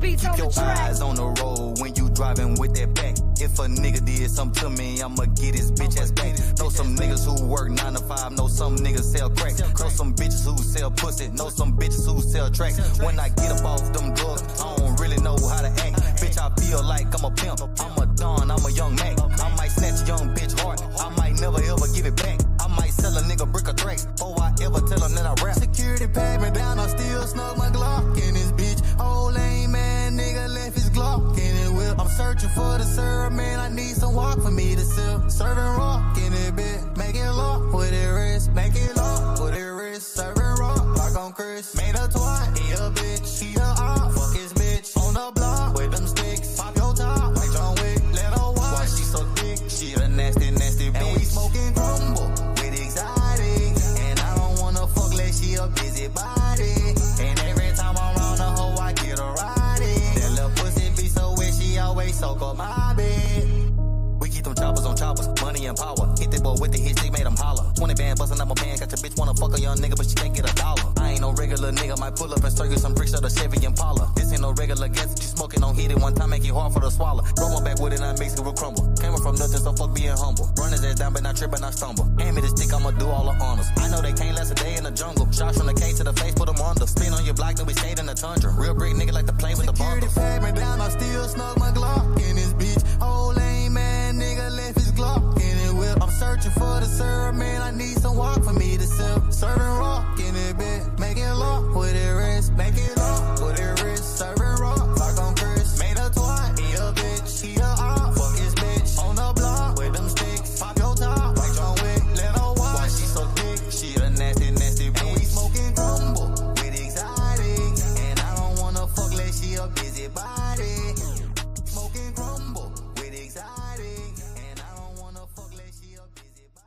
Keep your eyes on the road when you driving with that back. If a nigga did something to me, I'ma get his bitch ass back. Know some niggas who work 9 to 5, know some niggas sell crack. Know some bitches who sell pussy, know some bitches who sell tracks. When I get up off them drugs, I don't really know how to act. Bitch, I feel like I'm a pimp, I'm a don, I'm a young Mac. I might snatch a young bitch heart, I might never ever give it back. I might sell a nigga brick of tracks, before I ever tell him that I rap. Security pat me down, I still smoke my Glock in this bitch. Old lame man, nigga left his Glock in it whip. I'm searching for the syrup, man, I need some walk for me to sip. Serving rock in it bit, make it lock with it wrist. Make it lock with it wrist, serving rock like I'm Chris. Made a twat, he a bitch, he a op. Fuck his bitch, on the block with them sticks. Pop your top, like John Wick, let her watch. Why she so thick, she a nasty, nasty bitch. And we smoking crumble with exotic. And I don't wanna fuck like she a busybody. And every time I'm around the hoe, I get a ride in. That little pussy be so wet, she always soak up my bed. We keep them choppers on choppers, money and power. Hit that boy with the hit stick, made him holler. 20 band bustin' out my pan, got your bitch wanna fuck a young nigga, but she can't get a dollar. I ain't no regular nigga, might pull up and serve you some bricks of the Chevy Impala. This ain't no regular gas, you smoking on heat it one time, make it hard for the swallow. Roll my back with it, I mix it with crumble. Came from nothing, so fuck being humble. Run his ass down, but not trip, but not stumble. Hand me the stick, I'ma do all the honors. I know they can't last a day in the jungle. Shots from the K to the face, put them under. Spin on your block, then we skate in the tundra. Real brick nigga like to play with the bundles. Security pat me down, I still smoke my Glock in this bitch. Old lame man, nigga left his Glock in it whip. I'm searching for the syrup, man, I need some walk for me to sip. Serving rock in it bit, make it lock with it wrist. Make it lock with it wrist, serving rock like I'm Chris. Made a twat, he a bitch, he a op. Fuck his bitch, on the block with them sticks. Pop your top, like John Wick, let her watch. Why she so thick, she a nasty, nasty bitch. And we smoking crumble with exotic. And I don't wanna fuck like she a busybody. Smoking crumble with exotic. And I don't wanna fuck like she a busybody.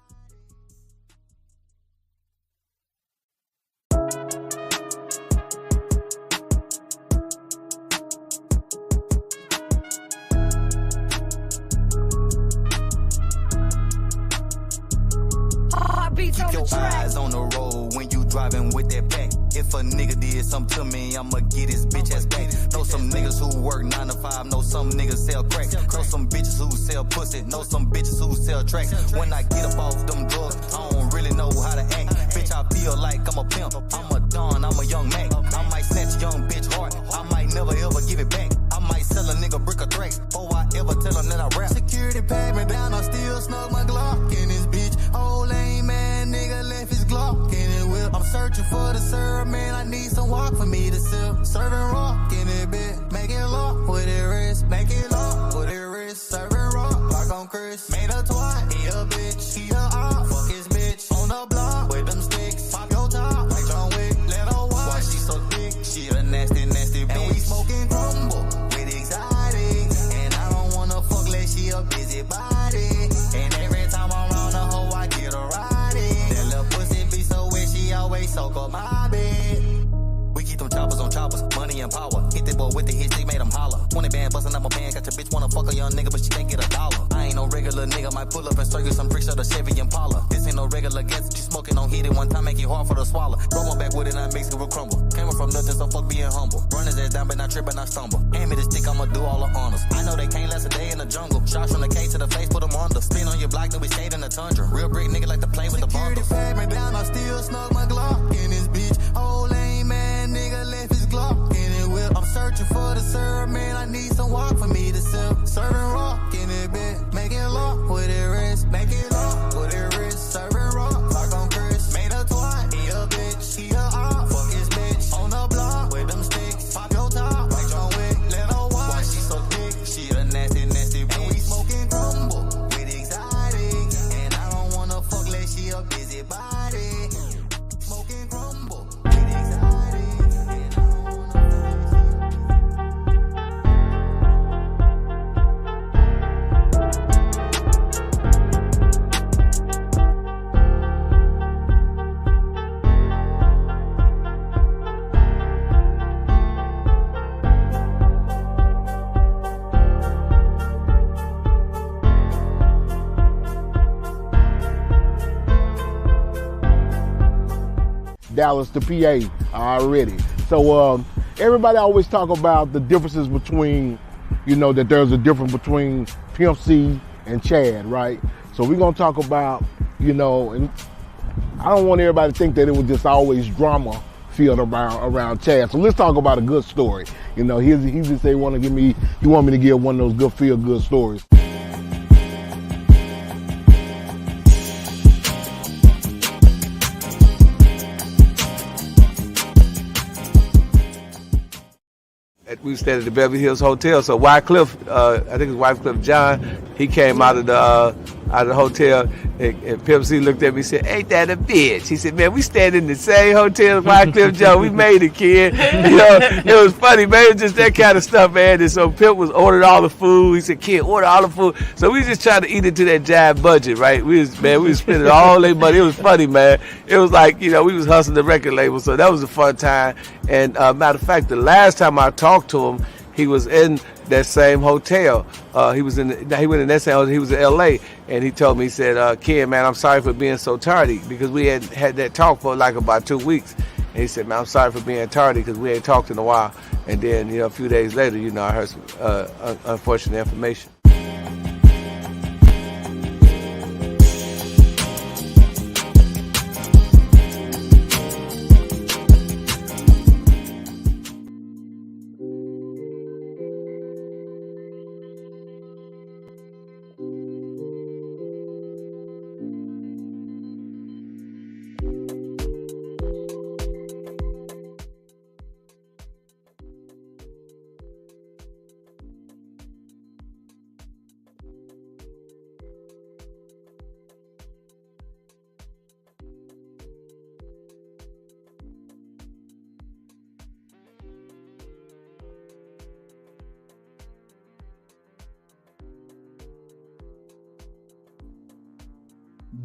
Keep your eyes on the road when you driving with that back. If a nigga did something to me, I'ma get his bitch ass back. Know some niggas who work 9 to 5, know some niggas sell crack. Know some bitches who sell pussy, know some bitches who sell tracks. When I get up off them drugs, I don't really know how to act. Bitch, I feel like I'm a pimp, I'm a don, I'm a young Mac. I might snatch a young bitch heart, I might never ever give it back. I might sell a nigga brick of tracks, before I ever tell him that I rap. Security pat me down, I still smoke my Glock in this bitch. Old lame man, nigga left his Glock in it whip. I'm searching for the syrup, man, I need some walk for me to sip. Serving rock in it bit, make it lock with it wrist. Make it lock with it wrist, serving rock like I'm Chris. Made a twat, he a bitch, he a op. Fuck his bitch, on the block with them sticks. Pop your top, like John Wick, let her watch. Why she so thick, she a nasty, nasty bitch. And we smoking crumble with exotic. And I don't wanna fuck like she a busybody. And every time I'm around the hoe, I get a ride in. That little pussy be so wet, she always soak up my bed. We keep them choppers on choppers, money and power. Hit that boy with the hit stick, made him holler. 20 band bustin' out my pan, got your bitch wanna fuck a young nigga, but she can't get a dollar. I ain't no regular nigga, might pull up and serve you some bricks of the Chevy Impala. This ain't no regular gas, you smoking on heat it one time, make it hard for the swallow. Roll my back with it, I mix it with crumble. Came from nothing, so fuck being humble. Run his ass down, but not trip, but not stumble. Hand me the stick, I'ma do all the honors. I know they can't last a day in the jungle. Shots from the K to the face, put them under. Spin on your block, then we skate in the tundra. Real brick nigga like to play with the bundles. Security pat me down, I still smoke my Glock in this bitch. Old lame man, nigga left his Glock in it whip. I'm searching for the syrup, man, I need some walk for me to sip. Serving rock in it bit, make it lock with it wrist. Make it lock with it wrist, serving rock like I'm Chris. Made a twat, he a bitch, he a op. Fuck his bitch, on the block with them sticks. Pop your top, like John Wick, let her watch. Why she so thick, she a nasty, nasty bitch. And we smoking crumble with exotic. And I don't wanna fuck like she a busybody. Smoking crumble with exotic. And I don't wanna fuck like she Dallas to PA already. So everybody always talk about the differences between, you know, that there's a difference between Pimp C and Chad, right? So we're gonna talk about, you know, and I don't want everybody to think that it was just always drama filled around Chad. So let's talk about a good story. You know, he just say he want me to give one of those good feel good stories. We stayed at the Beverly Hills Hotel. So Wycliffe, I think it's Wycliffe John, he came out of the hotel, and Pimp C looked at me and said, "Ain't that a bitch?" He said, "Man, we stayed in the same hotel as Wycliffe John. We made it, kid." You know, it was funny, man. It was just that kind of stuff, man. And so Pimp was ordered all the food. He said, "Kid, order all the food." So we just trying to eat into that jive budget, right? We was spending all their money. It was funny, man. It was like, you know, we was hustling the record label. So that was a fun time. And matter of fact, the last time I talked to him, he was in that same hotel. He went in that same hotel. He was in LA, and he told me, he said, "Ken, man, I'm sorry for being so tardy," because we had that talk for like about 2 weeks. And he said, "Man, I'm sorry for being tardy because we ain't talked in a while." And then, you know, a few days later, you know, I heard some unfortunate information.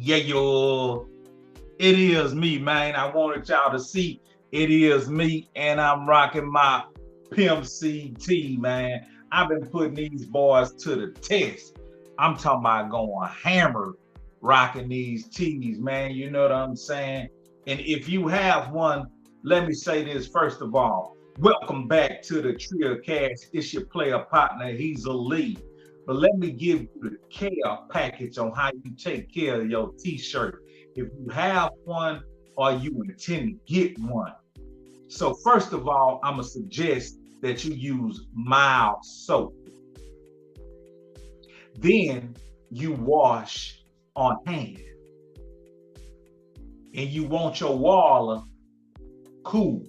Yeah, yo, it is me, man. I wanted y'all to see it is me, and I'm rocking my Pimp C tee, man. I've been putting these boys to the test. I'm talking about going hammer rocking these tees, man. You know what I'm saying? And if you have one, let me say this first of all. Welcome back to the Trill Cast. It's your player partner, he's a Lee. But let me give you the care package on how you take care of your t-shirt. If you have one or you intend to get one. So first of all, I'm gonna suggest that you use mild soap. Then you wash on hand. And you want your water cool.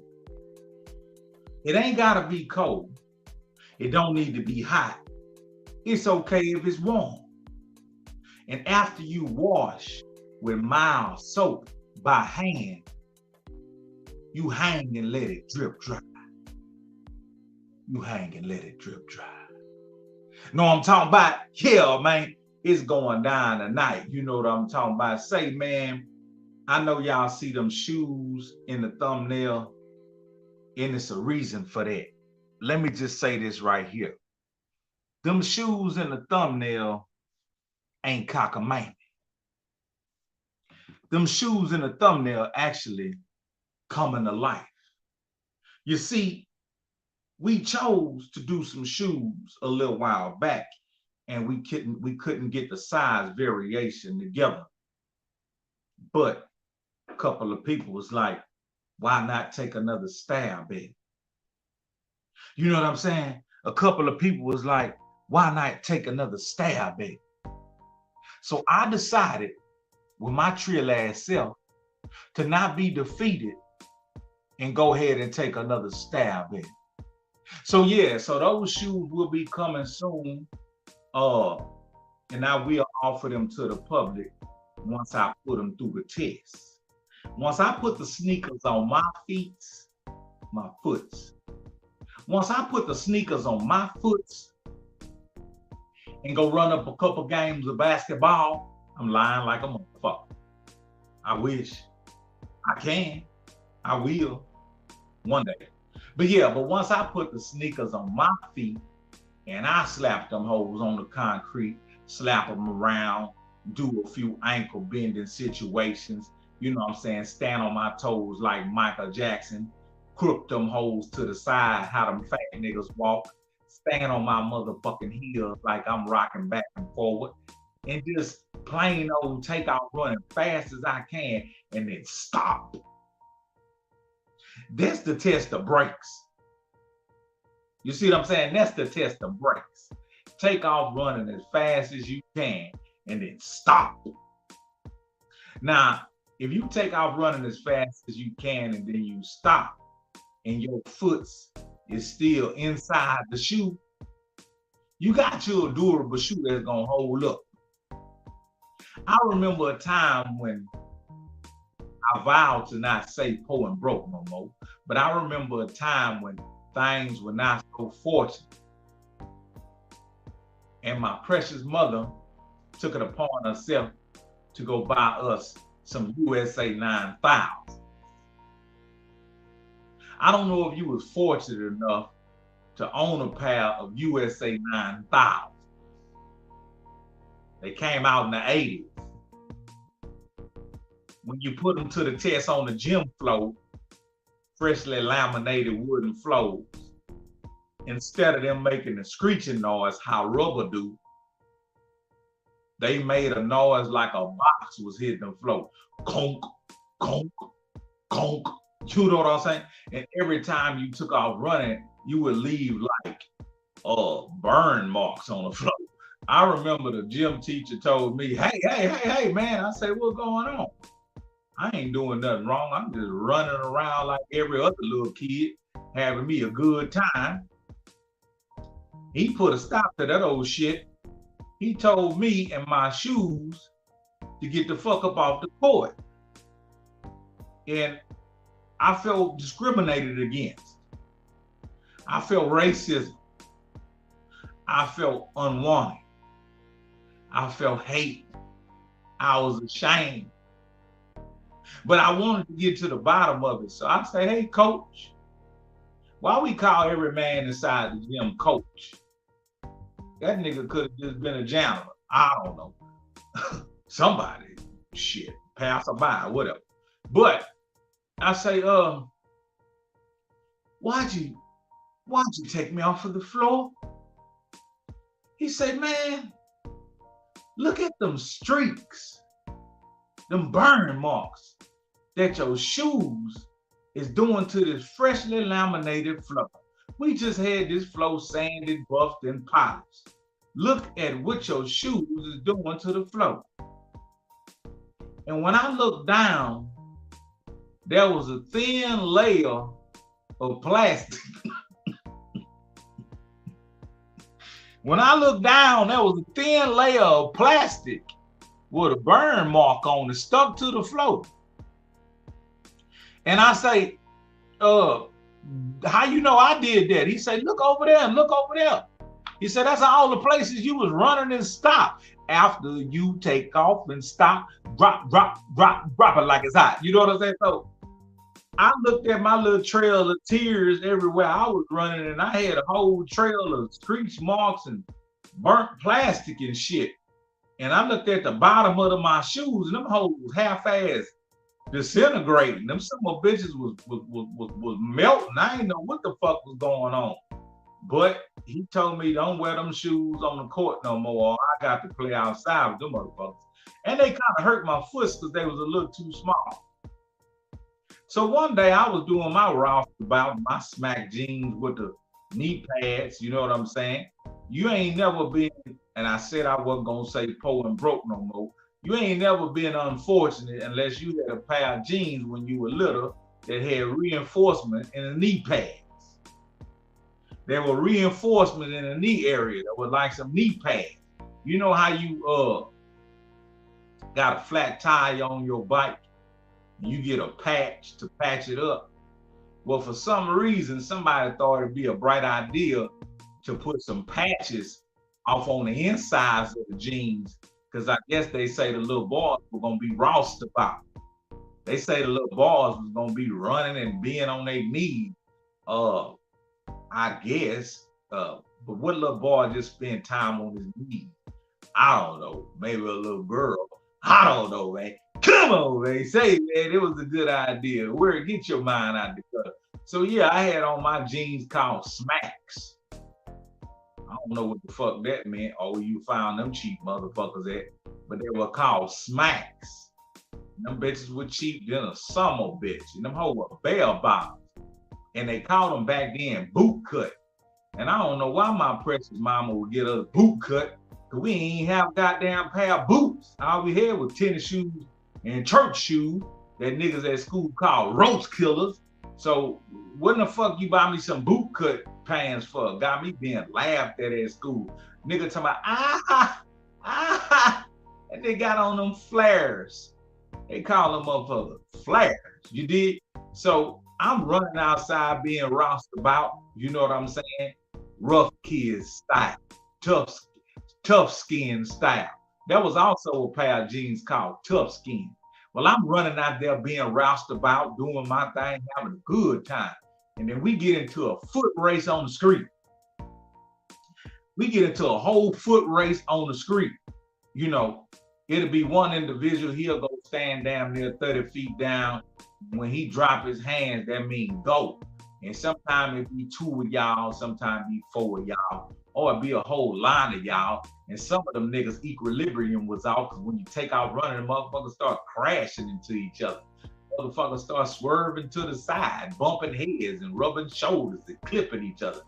It ain't gotta be cold. It don't need to be hot. It's okay if it's warm. And after you wash with mild soap by hand, you hang and let it drip dry. You hang and let it drip dry. Know what I'm talking about? Yeah, man, it's going down tonight. You know what I'm talking about? Say, man, I know y'all see them shoes in the thumbnail, and it's a reason for that. Let me just say this right here. Them shoes in the thumbnail ain't cockamamie. Them shoes in the thumbnail actually coming to life. You see, we chose to do some shoes a little while back, and we couldn't get the size variation together. But a couple of people was like, why not take another stab at it? You know what I'm saying? A couple of people was like, why not take another stab at it? So I decided with my Trill ass self to not be defeated and go ahead and take another stab at it. So yeah, so those shoes will be coming soon. And I will offer them to the public once I put them through the test. Once I put the sneakers on my feet, my foots. Once I put the sneakers on my foots and go run up a couple games of basketball, I'm lying like a motherfucker. I wish. I can. I will. One day. But yeah, but once I put the sneakers on my feet and I slap them hoes on the concrete, slap them around, do a few ankle bending situations, you know what I'm saying, stand on my toes like Michael Jackson, crook them hoes to the side, how them fat niggas walk, stand on my motherfucking heels like I'm rocking back and forward, and just plain old take off running fast as I can and then stop. That's the test of brakes. You see what I'm saying? That's the test of brakes. Take off running as fast as you can and then stop. Now, if you take off running as fast as you can and then you stop and your foot is still inside the shoe, you got your durable shoe that's gonna hold up. I remember a time when I vowed to not say poor and broke no more, but I remember a time when things were not so fortunate. And my precious mother took it upon herself to go buy us some USA 9000. I don't know if you was fortunate enough to own a pair of USA 9000. They came out in the 80s. When you put them to the test on the gym floor, freshly laminated wooden floors, instead of them making the screeching noise how rubber do, they made a noise like a box was hitting the floor. Conk, conk, conk. You know what I'm saying? And every time you took off running, you would leave like burn marks on the floor. I remember the gym teacher told me, hey, man. I said, what's going on? I ain't doing nothing wrong. I'm just running around like every other little kid, having me a good time. He put a stop to that old shit. He told me and my shoes to get the fuck up off the court. And I felt discriminated against. I felt racism. I felt unwanted. I felt hate. I was ashamed. But I wanted to get to the bottom of it. So I say, hey, coach, why we call every man inside the gym coach? That nigga could have just been a janitor. I don't know. Somebody, shit, passerby, whatever. But I say, why'd you take me off of the floor? He said, man, look at them streaks, them burn marks that your shoes is doing to this freshly laminated floor. We just had this floor sanded, buffed, and polished. Look at what your shoes is doing to the floor. And when I looked down, there was a thin layer of plastic. When I looked down, there was a thin layer of plastic with a burn mark on it stuck to the floor. And I say, how you know I did that? He said, look over there and look over there. He said, that's all the places you was running and stop. After you take off and stop, drop it like it's hot. You know what I'm saying? So I looked at my little trail of tears everywhere I was running, and I had a whole trail of screech marks and burnt plastic and shit. And I looked at the bottom of my shoes, and them hoes was half-ass disintegrating. Them some of bitches was melting. I didn't know what the fuck was going on. But he told me, don't wear them shoes on the court no more. I got to play outside with them motherfuckers. And they kind of hurt my foot because they was a little too small. So one day I was doing my roustabout, my smack jeans with the knee pads, you know what I'm saying? You ain't never been, and I said I wasn't gonna say poor and broke no more. You ain't never been unfortunate unless you had a pair of jeans when you were little that had reinforcement in the knee pads. There were reinforcement in the knee area that was like some knee pads. You know how you got a flat tire on your bike and you get a patch to patch it up? Well, for some reason, somebody thought it'd be a bright idea to put some patches off on the insides of the jeans, because I guess they say the little boys were gonna be roustabout. They say the little boys was gonna be running and being on their knees. I guess, but what little boy just spend time on his knees? I don't know, maybe a little girl. I don't know, man. Come on, man. Say, man, it was a good idea. Where get your mind out the gutter. So yeah, I had on my jeans called Smacks. I don't know what the fuck that meant. Oh, you found them cheap motherfuckers at, but they were called Smacks. Them bitches were cheap than a summer bitch. And them hoes were bell bottoms. And they called them back then boot cut. And I don't know why my precious mama would get us boot cut, because we ain't have goddamn pair of boots. All we had was tennis shoes and church shoes that niggas at school called roast killers. So what the fuck you buy me some boot cut pants for? Got me being laughed at school. Nigga talking about, and they got on them flares. They call them motherfuckers flares. You did? So I'm running outside being roused about, you know what I'm saying? Rough kid style, tough skin style. That was also a pair of jeans called Tough Skin. Well, I'm running out there being roused about, doing my thing, having a good time. And then we get into a foot race on the street. We get into a whole foot race on the street. You know, it'll be one individual, he'll go stand down near 30 feet down. When he drop his hands, that means go. And sometimes it be two of y'all, sometimes it be four of y'all, or it be a whole line of y'all. And some of them niggas' equilibrium was off, because when you take out running, the motherfuckers start crashing into each other. Motherfuckers start swerving to the side, bumping heads and rubbing shoulders and clipping each other.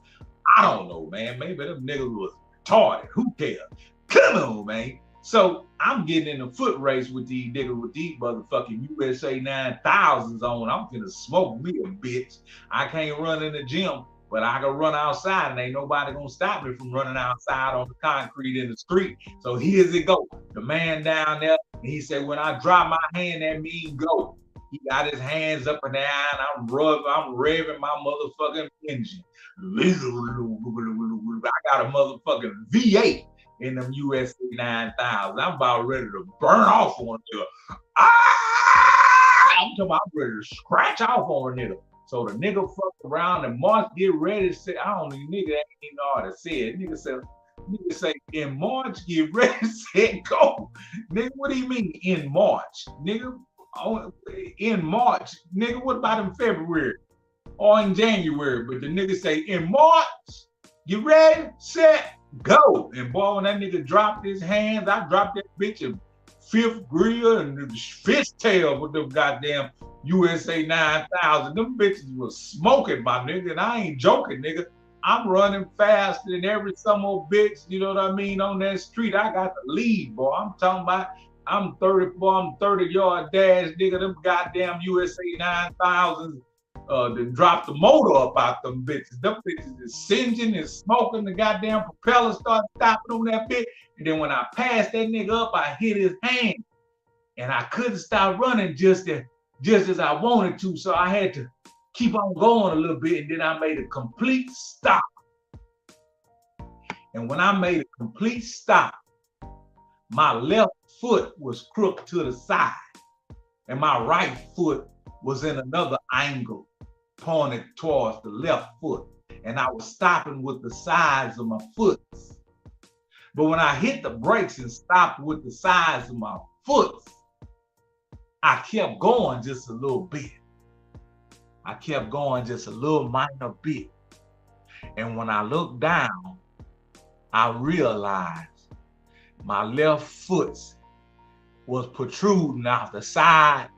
I don't know, man. Maybe them niggas was retarded. Who cares? Come on, man. So I'm getting in a foot race with these niggas with these motherfucking USA 9000s on. I'm finna smoke me a bitch. I can't run in the gym, but I can run outside, and ain't nobody gonna stop me from running outside on the concrete in the street. So here's it go. The man down there, he said, when I drop my hand, that means go. He got his hands up and down. I'm revving my motherfucking engine. I got a motherfucking V8 in them USA 9000. I'm about ready to burn off on a nigga. I'm talking about I'm ready to scratch off on a nigga. So the nigga fuck around and March get ready to say, I don't know, nigga ain't even know how to say it. Nigga say, in March, get ready to say go. Nigga, what do you mean in March? Nigga, in March. Nigga, what about in February? Or in January? But the nigga say, in March, you ready, set, go. And boy, when that nigga dropped his hands, I dropped that bitch in fifth gear and the fish tail with them goddamn USA 9000. Them bitches was smoking, my nigga, and I ain't joking, nigga. I'm running faster than every some old bitch, you know what I mean, on that street. I got the lead, boy. I'm talking about, I'm 30-yard dash, nigga. Them goddamn USA 9000s then dropped the motor up out them bitches. Them bitches is singeing and smoking. The goddamn propeller started stopping on that bitch. And then when I passed that nigga up, I hit his hand. And I couldn't stop running just as I wanted to. So I had to keep on going a little bit. And then I made a complete stop. And when I made a complete stop, my left foot was crooked to the side. And my right foot was in another angle, pointed towards the left foot. And I was stopping with the sides of my foot. But when I hit the brakes and stopped with the sides of my foot, I kept going just a little bit. I kept going just a little minor bit. And when I looked down, I realized my left foot was protruding out the side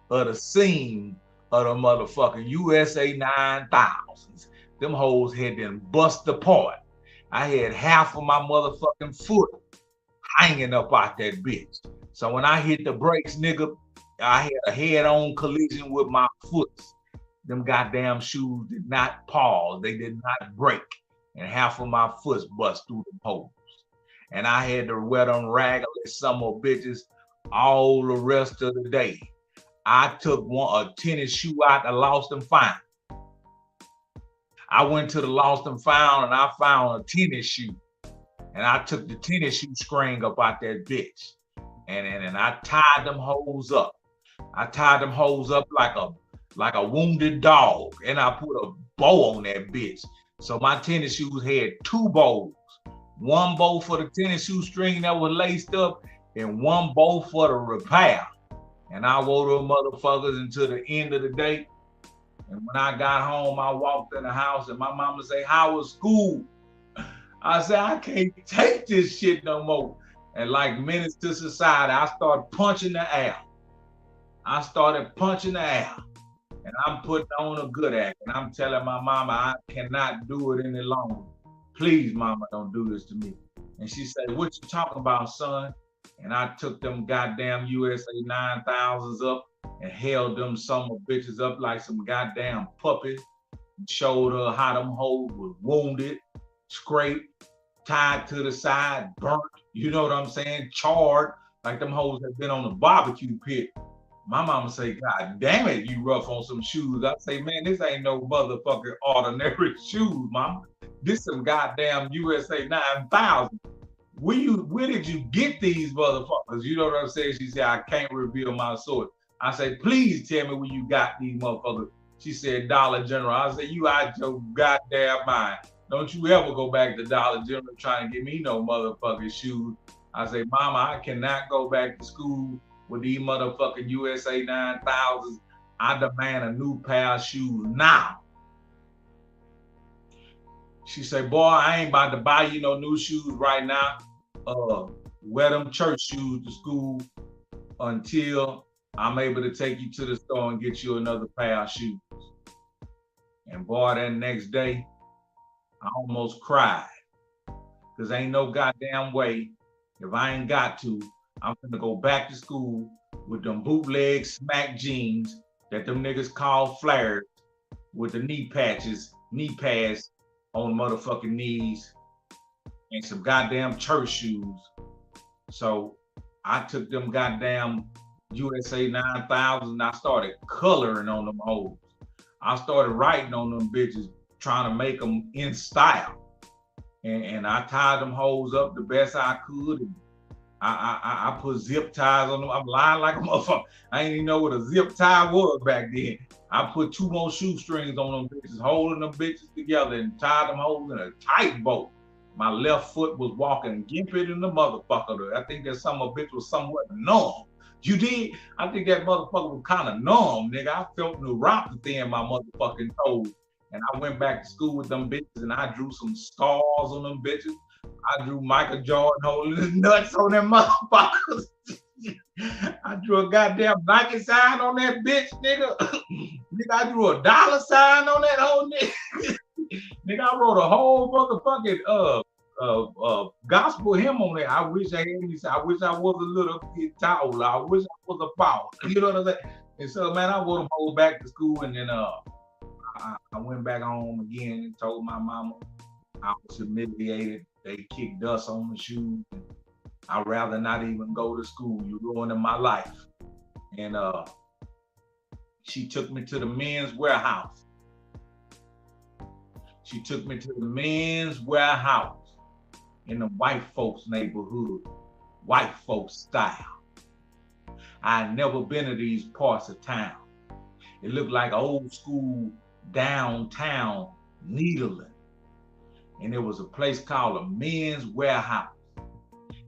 of the seam of the motherfucking USA 9000s. Them hoes had been bust apart. I had half of my motherfucking foot hanging up out that bitch. So when I hit the brakes, nigga, I had a head-on collision with my foot. Them goddamn shoes did not pause. They did not break. And half of my foot bust through the holes. And I had to wear them raggedy summer bitches all the rest of the day. I took a tennis shoe out the lost and found. I went to the lost and found and I found a tennis shoe. And I took the tennis shoe string up out that bitch. And I tied them hoes up. I tied them hoes up like a wounded dog. And I put a bow on that bitch. So my tennis shoes had two bows. One bow for the tennis shoe string that was laced up, and one bolt for the repair. And I wore them motherfuckers until the end of the day. And when I got home, I walked in the house and my mama say, "How was school?" I said, "I can't take this shit no more." And like menace to society, I started punching the air. I started punching the air. And I'm putting on a good act. And I'm telling my mama, I cannot do it any longer. Please, mama, don't do this to me. And she said, "What you talking about, son?" And I took them goddamn USA 9000s up and held them some bitches up like some goddamn puppies. And showed her how them hoes was wounded, scraped, tied to the side, burnt, you know what I'm saying, charred, like them hoes had been on the barbecue pit. My mama say, "God damn it, you rough on some shoes." I say, "Man, this ain't no motherfucking ordinary shoes, mama. This some goddamn USA 9000. Where did you get these motherfuckers?" You know what I'm saying? She said, "I can't reveal my source." I say, "Please tell me where you got these motherfuckers." She said, "Dollar General." I said, "You out your goddamn mind. Don't you ever go back to Dollar General trying to get me no motherfucking shoes." I say, "Mama, I cannot go back to school with these motherfucking USA 9000s. I demand a new pair of shoes now." She say, "Boy, I ain't about to buy you no new shoes right now. Wear them church shoes to school until I'm able to take you to the store and get you another pair of shoes." And boy, that next day, I almost cried. Because ain't no goddamn way, if I ain't got to, I'm gonna go back to school with them bootleg smack jeans that them niggas call flares with the knee patches, knee pads on motherfucking knees and some goddamn church shoes. So I took them goddamn USA 9000 and I started coloring on them hoes. I started writing on them bitches, trying to make them in style. And I tied them hoes up the best I could. And I put zip ties on them. I'm lying like a motherfucker. I didn't even know what a zip tie was back then. I put 2 more shoestrings on them bitches, holding them bitches together and tied them hoes in a tight bow. My left foot was walking gimping in the motherfucker. I think that some of bitch was somewhat numb. You did? I think that motherfucker was kind of numb, nigga. I felt neuropathy in my motherfucking toes. And I went back to school with them bitches and I drew some scars on them bitches. I drew Michael Jordan holding his nuts on them motherfuckers. I drew a goddamn Nike sign on that bitch, nigga. Nigga, I drew a dollar sign on that whole nigga. Nigga, I wrote a whole motherfucking gospel hymn on there. I wish I was a little bit taller. I wish I was a power. You know what I'm saying? And so, man, I wrote them whole back to school, and then I went back home again and told my mama I was humiliated. They kicked dust on the shoes. I'd rather not even go to school. You're ruining my life. And she took me to the men's warehouse. She took me to the men's warehouse in the white folks neighborhood, white folks style. I had never been to these parts of town. It looked like old school downtown Needland. And there was a place called a men's warehouse.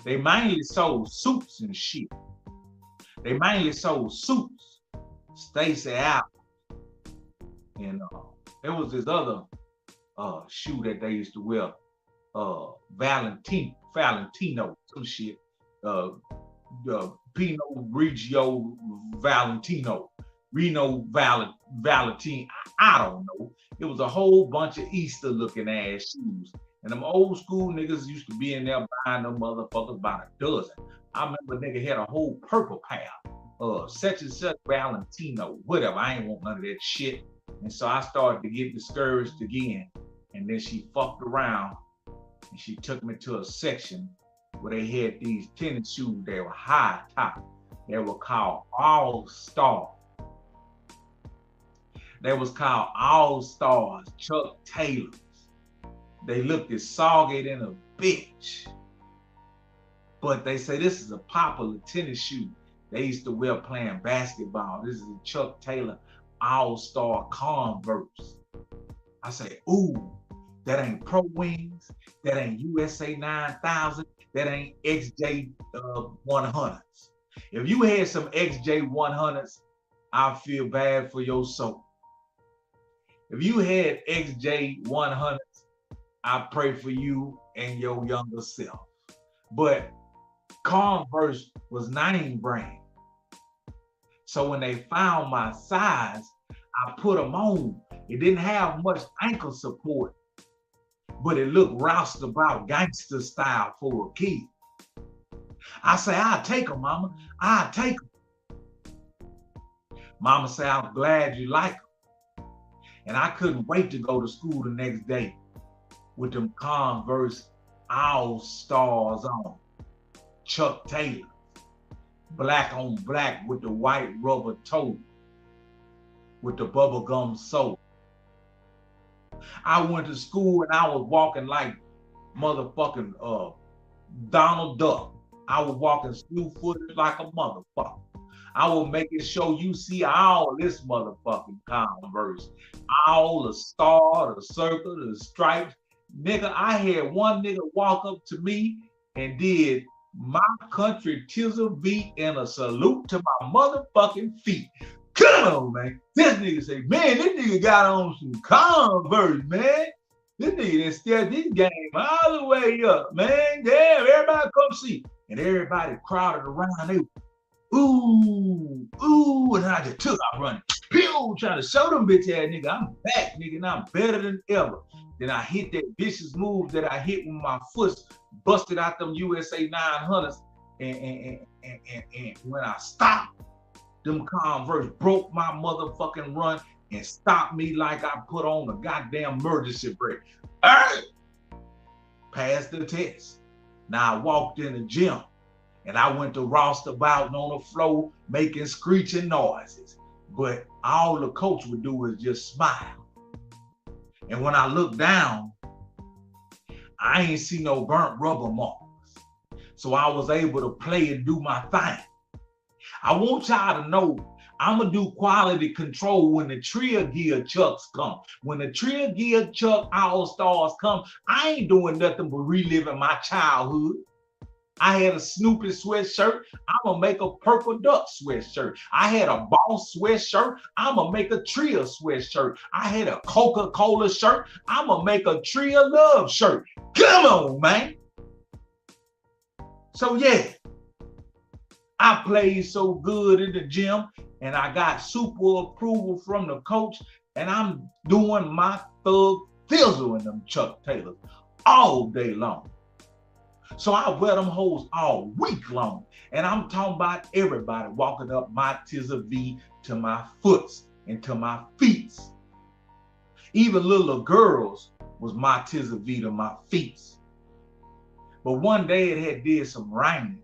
They mainly sold suits and shit. They mainly sold suits, Stacey Adams. And there was this other shoe that they used to wear, Valentino, some shit. Pinot Grigio Valentino, Reno Valentino, I don't know. It was a whole bunch of Easter looking ass shoes. And them old school niggas used to be in there buying them motherfuckers by the dozen. I remember a nigga had a whole purple pair, such and such Valentino, whatever. I ain't want none of that shit. And so I started to get discouraged again. And then she fucked around and she took me to a section where they had these tennis shoes. They were high top. They were called All Star. They was called All Stars, Chuck Taylors. They looked as soggy than a bitch. But they say this is a popular tennis shoe they used to wear playing basketball. This is a Chuck Taylor All-Star Converse. I say, ooh, That ain't Pro Wings. That ain't USA 9000. That ain't XJ 100s. If you had some XJ 100s, I feel bad for your soul. If you had XJ 100s, I pray for you and your younger self. But Converse was name brand. So when they found my size, I put them on. It didn't have much ankle support, but it looked roustabout gangster style for a kid. I say, I'll take them, mama. I'll take them. Mama say, I'm glad you like them. And I couldn't wait to go to school the next day with them Converse All Stars on. Chuck Taylor, black on black with the white rubber toe, with the bubblegum sole. I went to school and I was walking like motherfucking Donald Duck. I was walking slew-footed like a motherfucker. I was making sure you see all this motherfucking Converse. All the star, the circle, the stripes. Nigga, I had one nigga walk up to me and did my country tizzle beat and a salute to my motherfucking feet. Come on, man. This nigga say, man, this nigga got on some Converse, man. This nigga done stepped this game all the way up, man. Damn, everybody come see. And everybody crowded around. They ooh, ooh, and I just took off running. Pew, trying to show them bitch ass nigga, I'm back, nigga, and I'm better than ever. Then I hit that vicious move that I hit with my foot, busted out them USA 900s, and when I stopped, them Converse broke my motherfucking run and stopped me like I put on a goddamn emergency brake. Passed the test. Now I walked in the gym and I went to roustabout on the floor making screeching noises. But all the coach would do is just smile. And when I looked down, I ain't see no burnt rubber marks. So I was able to play and do my thing. I want y'all to know I'm going to do quality control when the Trill Gear Chucks come. When the Trill Gear Chuck All-Stars come, I ain't doing nothing but reliving my childhood. I had a Snoopy sweatshirt. I'm going to make a Purple Duck sweatshirt. I had a Boss sweatshirt. I'm going to make a Trill sweatshirt. I had a Coca-Cola shirt. I'm going to make a Trill Love shirt. Come on, man. So, yeah, I played so good in the gym and I got super approval from the coach, and I'm doing my thug thizzle in them Chuck Taylors all day long. So I wear them hoes all week long. And I'm talking about everybody walking up my Tizza V to my foots and to my feet. Even little girls was my Tizza V to my feet. But one day it had did some raining.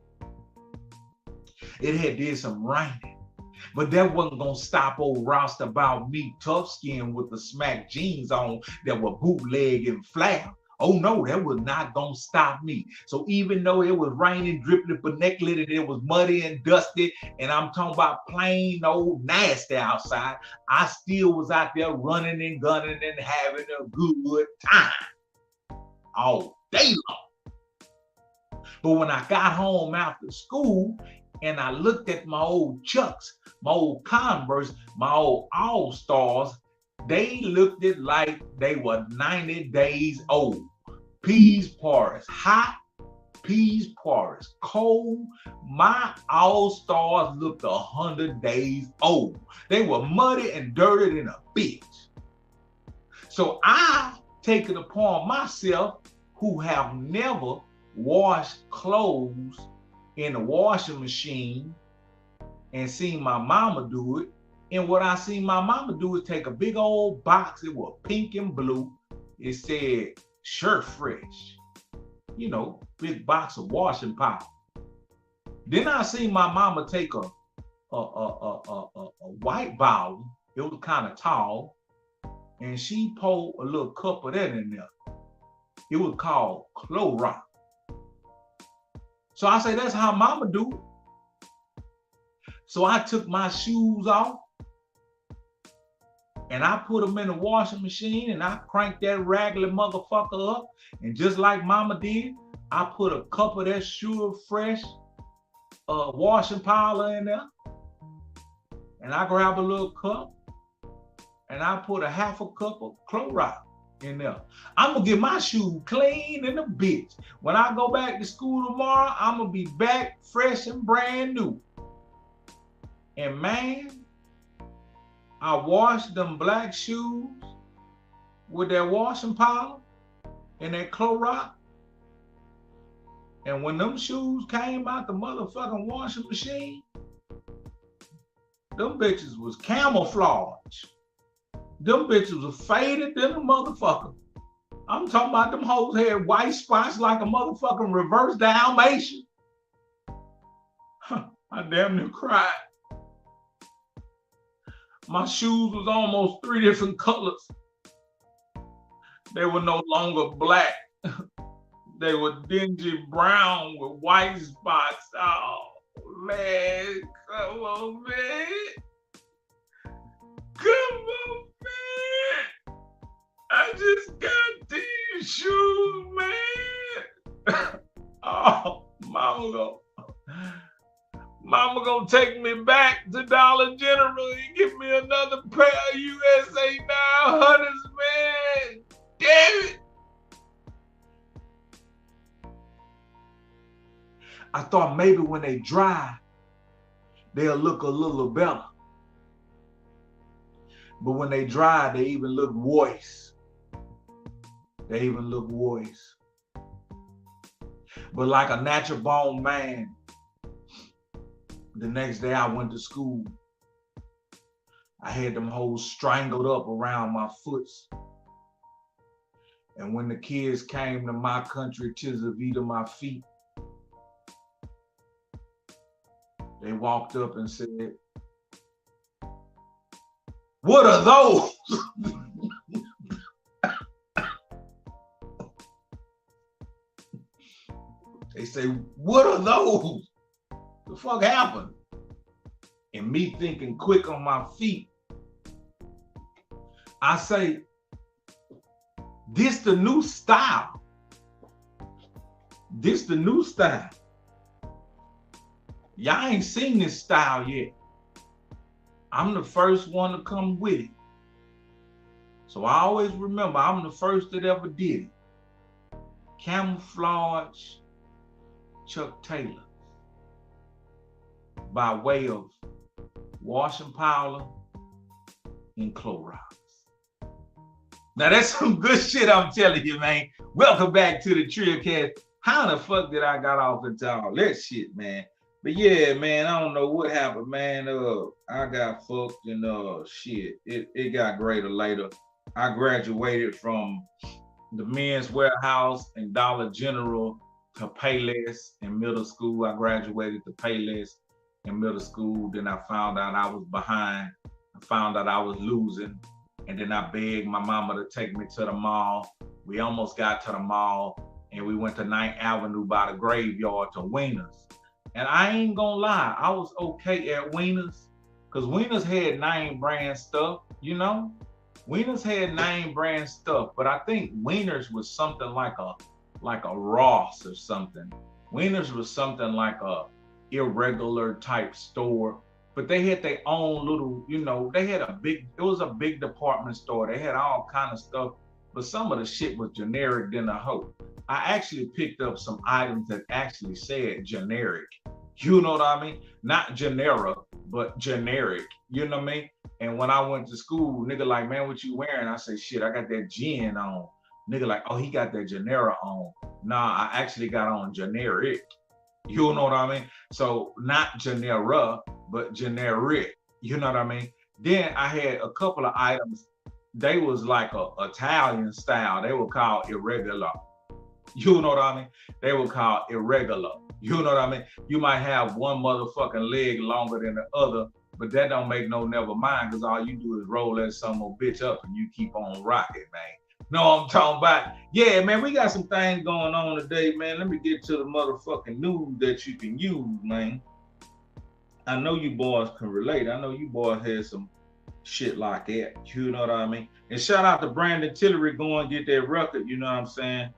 It had did some raining. But that wasn't gonna stop old roustabout me, tough skin with the smack jeans on that were bootleg and flare. Oh no, that was not gonna stop me. So even though it was raining, dripping, necklet, and it was muddy and dusty, and I'm talking about plain old nasty outside, I still was out there running and gunning and having a good time all day long. But when I got home after school and I looked at my old Chucks, my old Converse, my old All-Stars, they looked it like they were 90 days old. Peas porous hot, peas porous cold. My All-Stars looked 100 days old. They were muddy and dirty in a bitch. So I take it upon myself, who have never washed clothes in the washing machine and seen my mama do it. And what I seen my mama do is take a big old box. It was pink and blue. It said Shirt Fresh. You know, big box of washing powder. Then I seen my mama take a white bowl. It was kind of tall. And she poured a little cup of that in there. It was called Clorox. So I say, that's how mama do it. So I took my shoes off And I put them in the washing machine and I cranked that raggedy motherfucker up. And just like mama did, I put a cup of that Sure Fresh washing powder in there. And I grab a little cup and I put a half a cup of Clorox in there. I'm gonna get my shoes clean in the bitch. When I go back to school tomorrow, I'm gonna be back fresh and brand new. And man, I washed them black shoes with that washing powder and that Clorox. And when them shoes came out the motherfucking washing machine, them bitches was camouflage. Them bitches was faded than a motherfucker. I'm talking about them hoes had white spots like a motherfucking reverse Dalmatian. I damn near cried. My shoes was almost 3 different colors. They were no longer black. They were dingy brown with white spots. Oh, man. Come on, man. Come on, man. I just got these shoes, man. Oh, Mama gonna take me back to Dollar General and give me another pair of USA 900s, man. Damn it. I thought maybe when they dry, they'll look a little better. But when they dry, they even look worse. They even look worse. But like a natural born man, the next day I went to school. I had them hoes strangled up around my foots. And when the kids came to my country, tis of eat of my feet, they walked up and said, "What are those?" They say, "What are those? The fuck happened?" And me thinking quick on my feet, I say, "This the new style. This the new style. Y'all ain't seen this style yet. I'm the first one to come with it." So I always remember I'm the first that ever did it. Camouflage Chuck Taylor by way of washing powder and Clorox. Now that's some good shit I'm telling you, man. Welcome back to the Trill Cast. How the fuck did I got off into all that shit, man? But yeah, man, I don't know what happened, man. I got fucked and shit. It got greater later. I graduated from the Men's Warehouse and Dollar General to Payless in middle school. I graduated to Payless in middle school. Then I found out I was behind. I found out I was losing. And then I begged my mama to take me to the mall. We almost got to the mall and we went to 9th Avenue by the graveyard to Wiener's. And I ain't gonna lie, I was okay at Wiener's because Wiener's had name brand stuff, you know? Wiener's had name brand stuff, but I think Wiener's was something like a Ross or something. Wiener's was something like a irregular type store, but they had their own little, you know, it was a big department store. They had all kind of stuff, but some of the shit was generic than a hoe. I actually picked up some items that actually said generic. You know what I mean? Not genera, but generic. You know what I mean? And when I went to school, nigga like, "Man, what you wearing?" I say, "Shit, I got that gin on." Nigga like, "Oh, he got that genera on." Nah, I actually got on generic. You know what I mean? So not genera, but generic. You know what I mean? Then I had a couple of items. They was like a Italian style. They were called irregular. You know what I mean? They were called irregular. You know what I mean? You might have one motherfucking leg longer than the other, but that don't make no never mind because all you do is roll that some old bitch up and you keep on rocking, man. Know what I'm talking about? Yeah, man, we got some things going on today, man. Let me get to the motherfucking news that you can use, man. I know you boys can relate. I know you boys had some shit like that. You know what I mean? And shout out to Brandon Tillery, go and get that record, you know what I'm saying?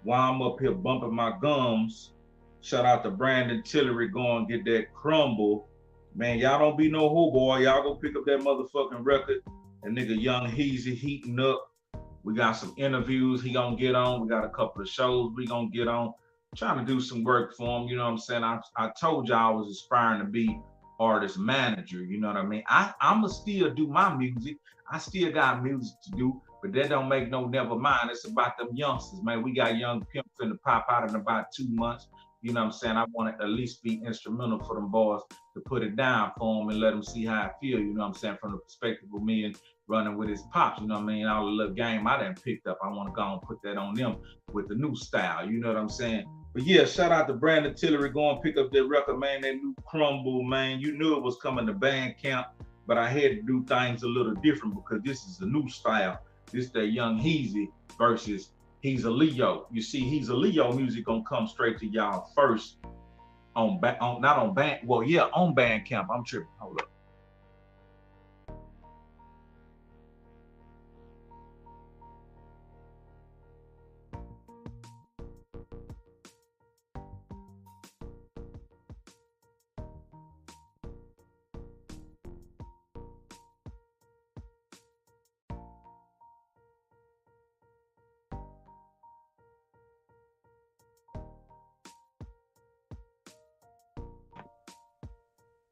While I'm up here bumping my gums, shout out to Brandon Tillery, go and get that Crumble. Man, y'all don't be no hoe boy. Y'all go pick up that motherfucking record. That nigga Young Heezy heating up. We got some interviews he gonna get on. We got a couple of shows we gonna get on. Trying to do some work for him, you know what I'm saying? I told y'all I was aspiring to be artist manager, you know what I mean? I'ma still do my music. I still got music to do, but that don't make no never mind. It's about them youngsters, man. We got young pimps finna pop out in about 2 months. You know what I'm saying? I want to at least be instrumental for them boys to put it down for them and let them see how I feel, you know what I'm saying? From the perspective of me and running with his pops, you know what I mean? All the little game I done picked up, I want to go and put that on them with the new style, you know what I'm saying? But yeah, shout out to Brandon Tillery, go and pick up that record, man, that new Crumble, man. You knew it was coming to Bandcamp, but I had to do things a little different because this is a new style. This that Young Heezy versus He's a Leo. You see, He's a Leo music gonna come straight to y'all first on Bandcamp. I'm tripping. Hold up.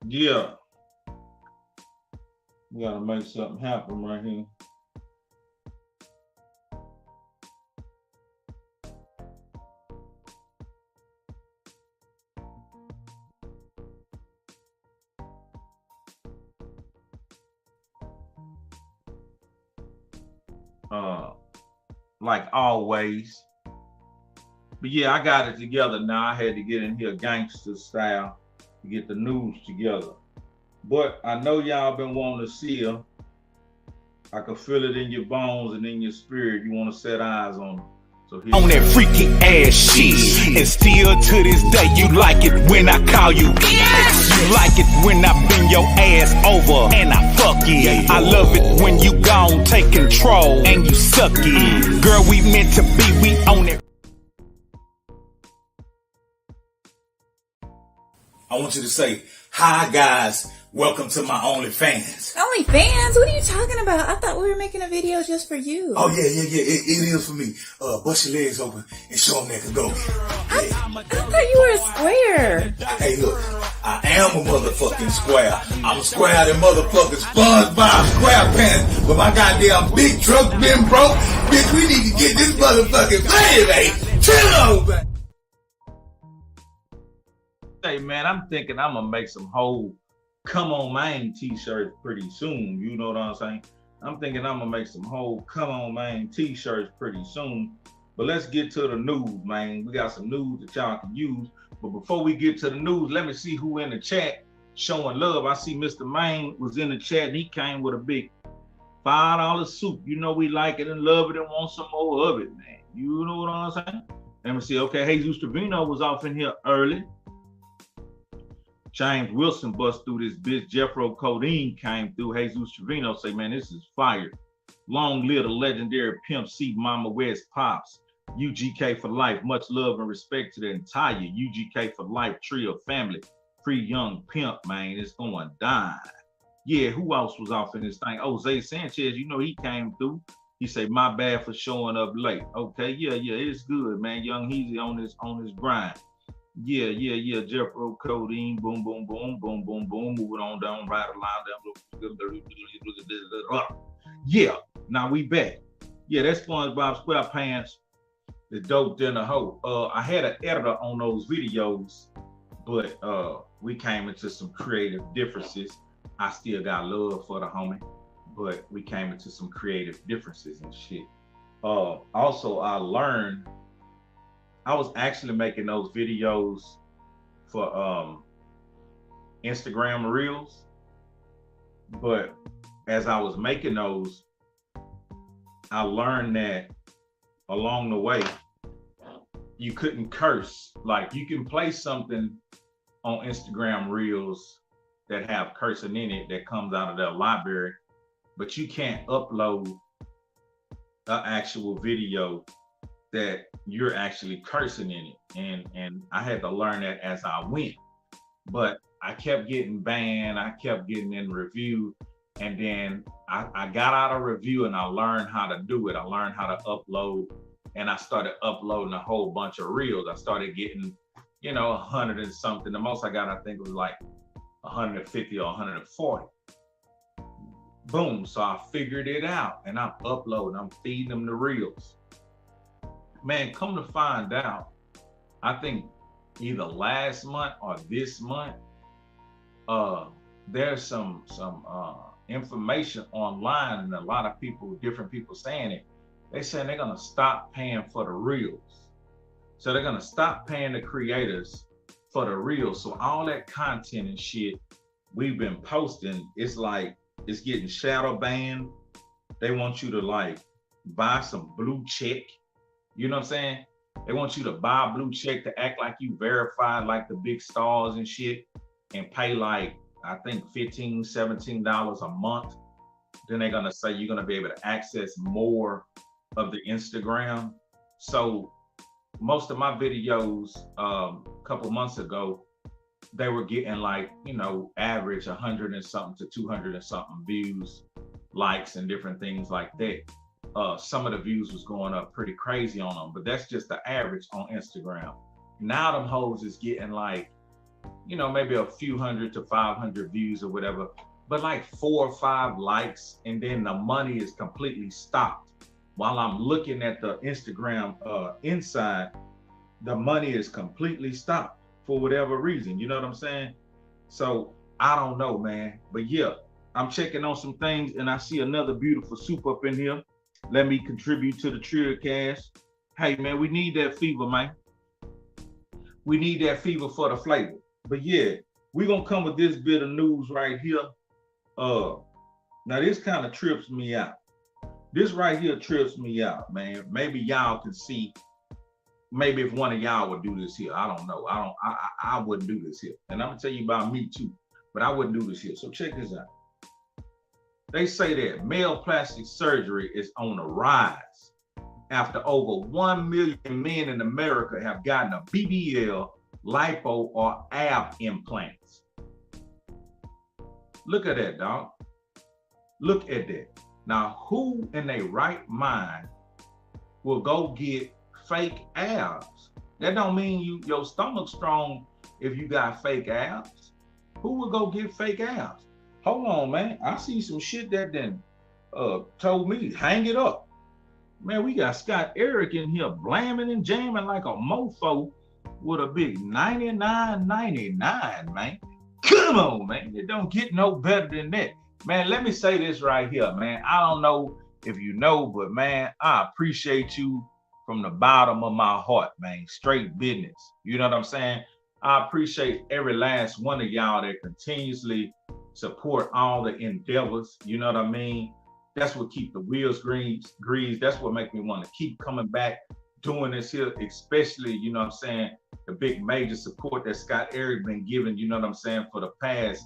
Yeah. We gotta make something happen right here. Like always. But yeah, I got it together now. I had to get in here gangster style to get the news together. But I know y'all been wanting to see her. I can feel it in your bones and in your spirit. You want to set eyes on her. So on that freaky ass shit. And still to this day, you like it when I call you. Yes! You like it when I bring your ass over and I fuck it. I love it when you gon' take control and you suck it. Girl, we meant to be, we own it. I want you to say, hi guys, welcome to my OnlyFans. OnlyFans? What are you talking about? I thought we were making a video just for you. Oh yeah, it is for me. Bust your legs open and show them they can go. I thought you were a square. Hey look, I am a motherfucking square. I'm square than motherfucking SpongeBob SquarePants. But my goddamn big truck been broke. Bitch, we need to get this motherfucking baby. Trill, baby. Hey man, I'm thinking I'm gonna make some whole Come On Man t-shirts pretty soon. You know what I'm saying? I'm thinking I'm gonna make some whole Come On Man t-shirts pretty soon. But let's get to the news, man. We got some news that y'all can use. But before we get to the news, let me see who in the chat showing love. I see Mr. Main was in the chat and he came with a big $5 soup. You know we like it and love it and want some more of it, man. You know what I'm saying? Let me see. Okay, Jesus Trevino was off in here early. James Wilson bust through this bitch. Jeffro Codeine came through. Jesus Trevino say, man, this is fire. Long live the legendary Pimp C, Mama West Pops. UGK for life. Much love and respect to the entire UGK for life Trill family. Free Young Pimp, man. It's going down. Yeah, who else was off in this thing? Oh, Zay Sanchez, you know he came through. He say, my bad for showing up late. Okay, yeah, it's good, man. Young Heezy on his grind. Yeah. Jeffro Codeine, boom, boom, boom, boom, boom, boom. Moving on down, right along down. Yeah, now we back. Yeah, that's SpongeBob SquarePants. The dope than a hoe. I had an editor on those videos, but we came into some creative differences. I still got love for the homie, but we came into some creative differences and shit. Also, I learned I was actually making those videos for Instagram Reels, but as I was making those, I learned that along the way, you couldn't curse. Like you can play something on Instagram Reels that have cursing in it that comes out of their library, but you can't upload an actual video that you're actually cursing in it. And I had to learn that as I went. But I kept getting banned, I kept getting in review, and then I got out of review and I learned how to do it. I learned how to upload, and I started uploading a whole bunch of reels. I started getting, 100 and something. The most I got, I think, was like 150 or 140. Boom, so I figured it out, and I'm uploading, I'm feeding them the reels. Man, come to find out, I think either last month or this month, there's some information online, and a lot of people, different people saying it. They saying they're gonna stop paying for the reels. So they're gonna stop paying the creators for the reels. So all that content and shit we've been posting, it's like, it's getting shadow banned. They want you to like buy some blue check. You know what I'm saying? They want you to buy a blue check to act like you verified like the big stars and shit, and pay like, I think $15, $17 a month. Then they're gonna say you're gonna be able to access more of the Instagram. So most of my videos, a couple months ago, they were getting like, average 100 and something to 200 and something views, likes, and different things like that. Some of the views was going up pretty crazy on them, but that's just the average on Instagram. Now them hoes is getting like, maybe a few hundred to 500 views or whatever, but like 4 or 5 likes, and then the money is completely stopped. While I'm looking at the Instagram inside, the money is completely stopped for whatever reason. You know what I'm saying? So I don't know, man. But yeah, I'm checking on some things, and I see another beautiful soup up in here. Let me contribute to the Trill cast. Hey, man, we need that fever, man. We need that fever for the flavor. But yeah, we're going to come with this bit of news right here. Now, this kind of trips me out. This right here trips me out, man. Maybe y'all can see, maybe if one of y'all would do this here. I don't know. I wouldn't do this here. And I'm going to tell you about me too, but I wouldn't do this here. So check this out. They say that male plastic surgery is on the rise after over 1 million men in America have gotten a BBL, lipo, or ab implants. Look at that, dog. Look at that. Now, who in their right mind will go get fake abs? That don't mean your stomach's strong if you got fake abs. Who will go get fake abs? Hold on, man. I see some shit that then told me, hang it up. Man, we got Scott Eric in here blamming and jamming like a mofo with a big 99.99, man. Come on, man. It don't get no better than that. Man, let me say this right here, man. I don't know if you know, but man, I appreciate you from the bottom of my heart, man. Straight business. You know what I'm saying? I appreciate every last one of y'all that continuously support all the endeavors. You know what I mean? That's what keep the wheels greased. That's what make me want to keep coming back doing this here, especially, you know what I'm saying, the big major support that Scott Eric been giving, you know what I'm saying, for the past,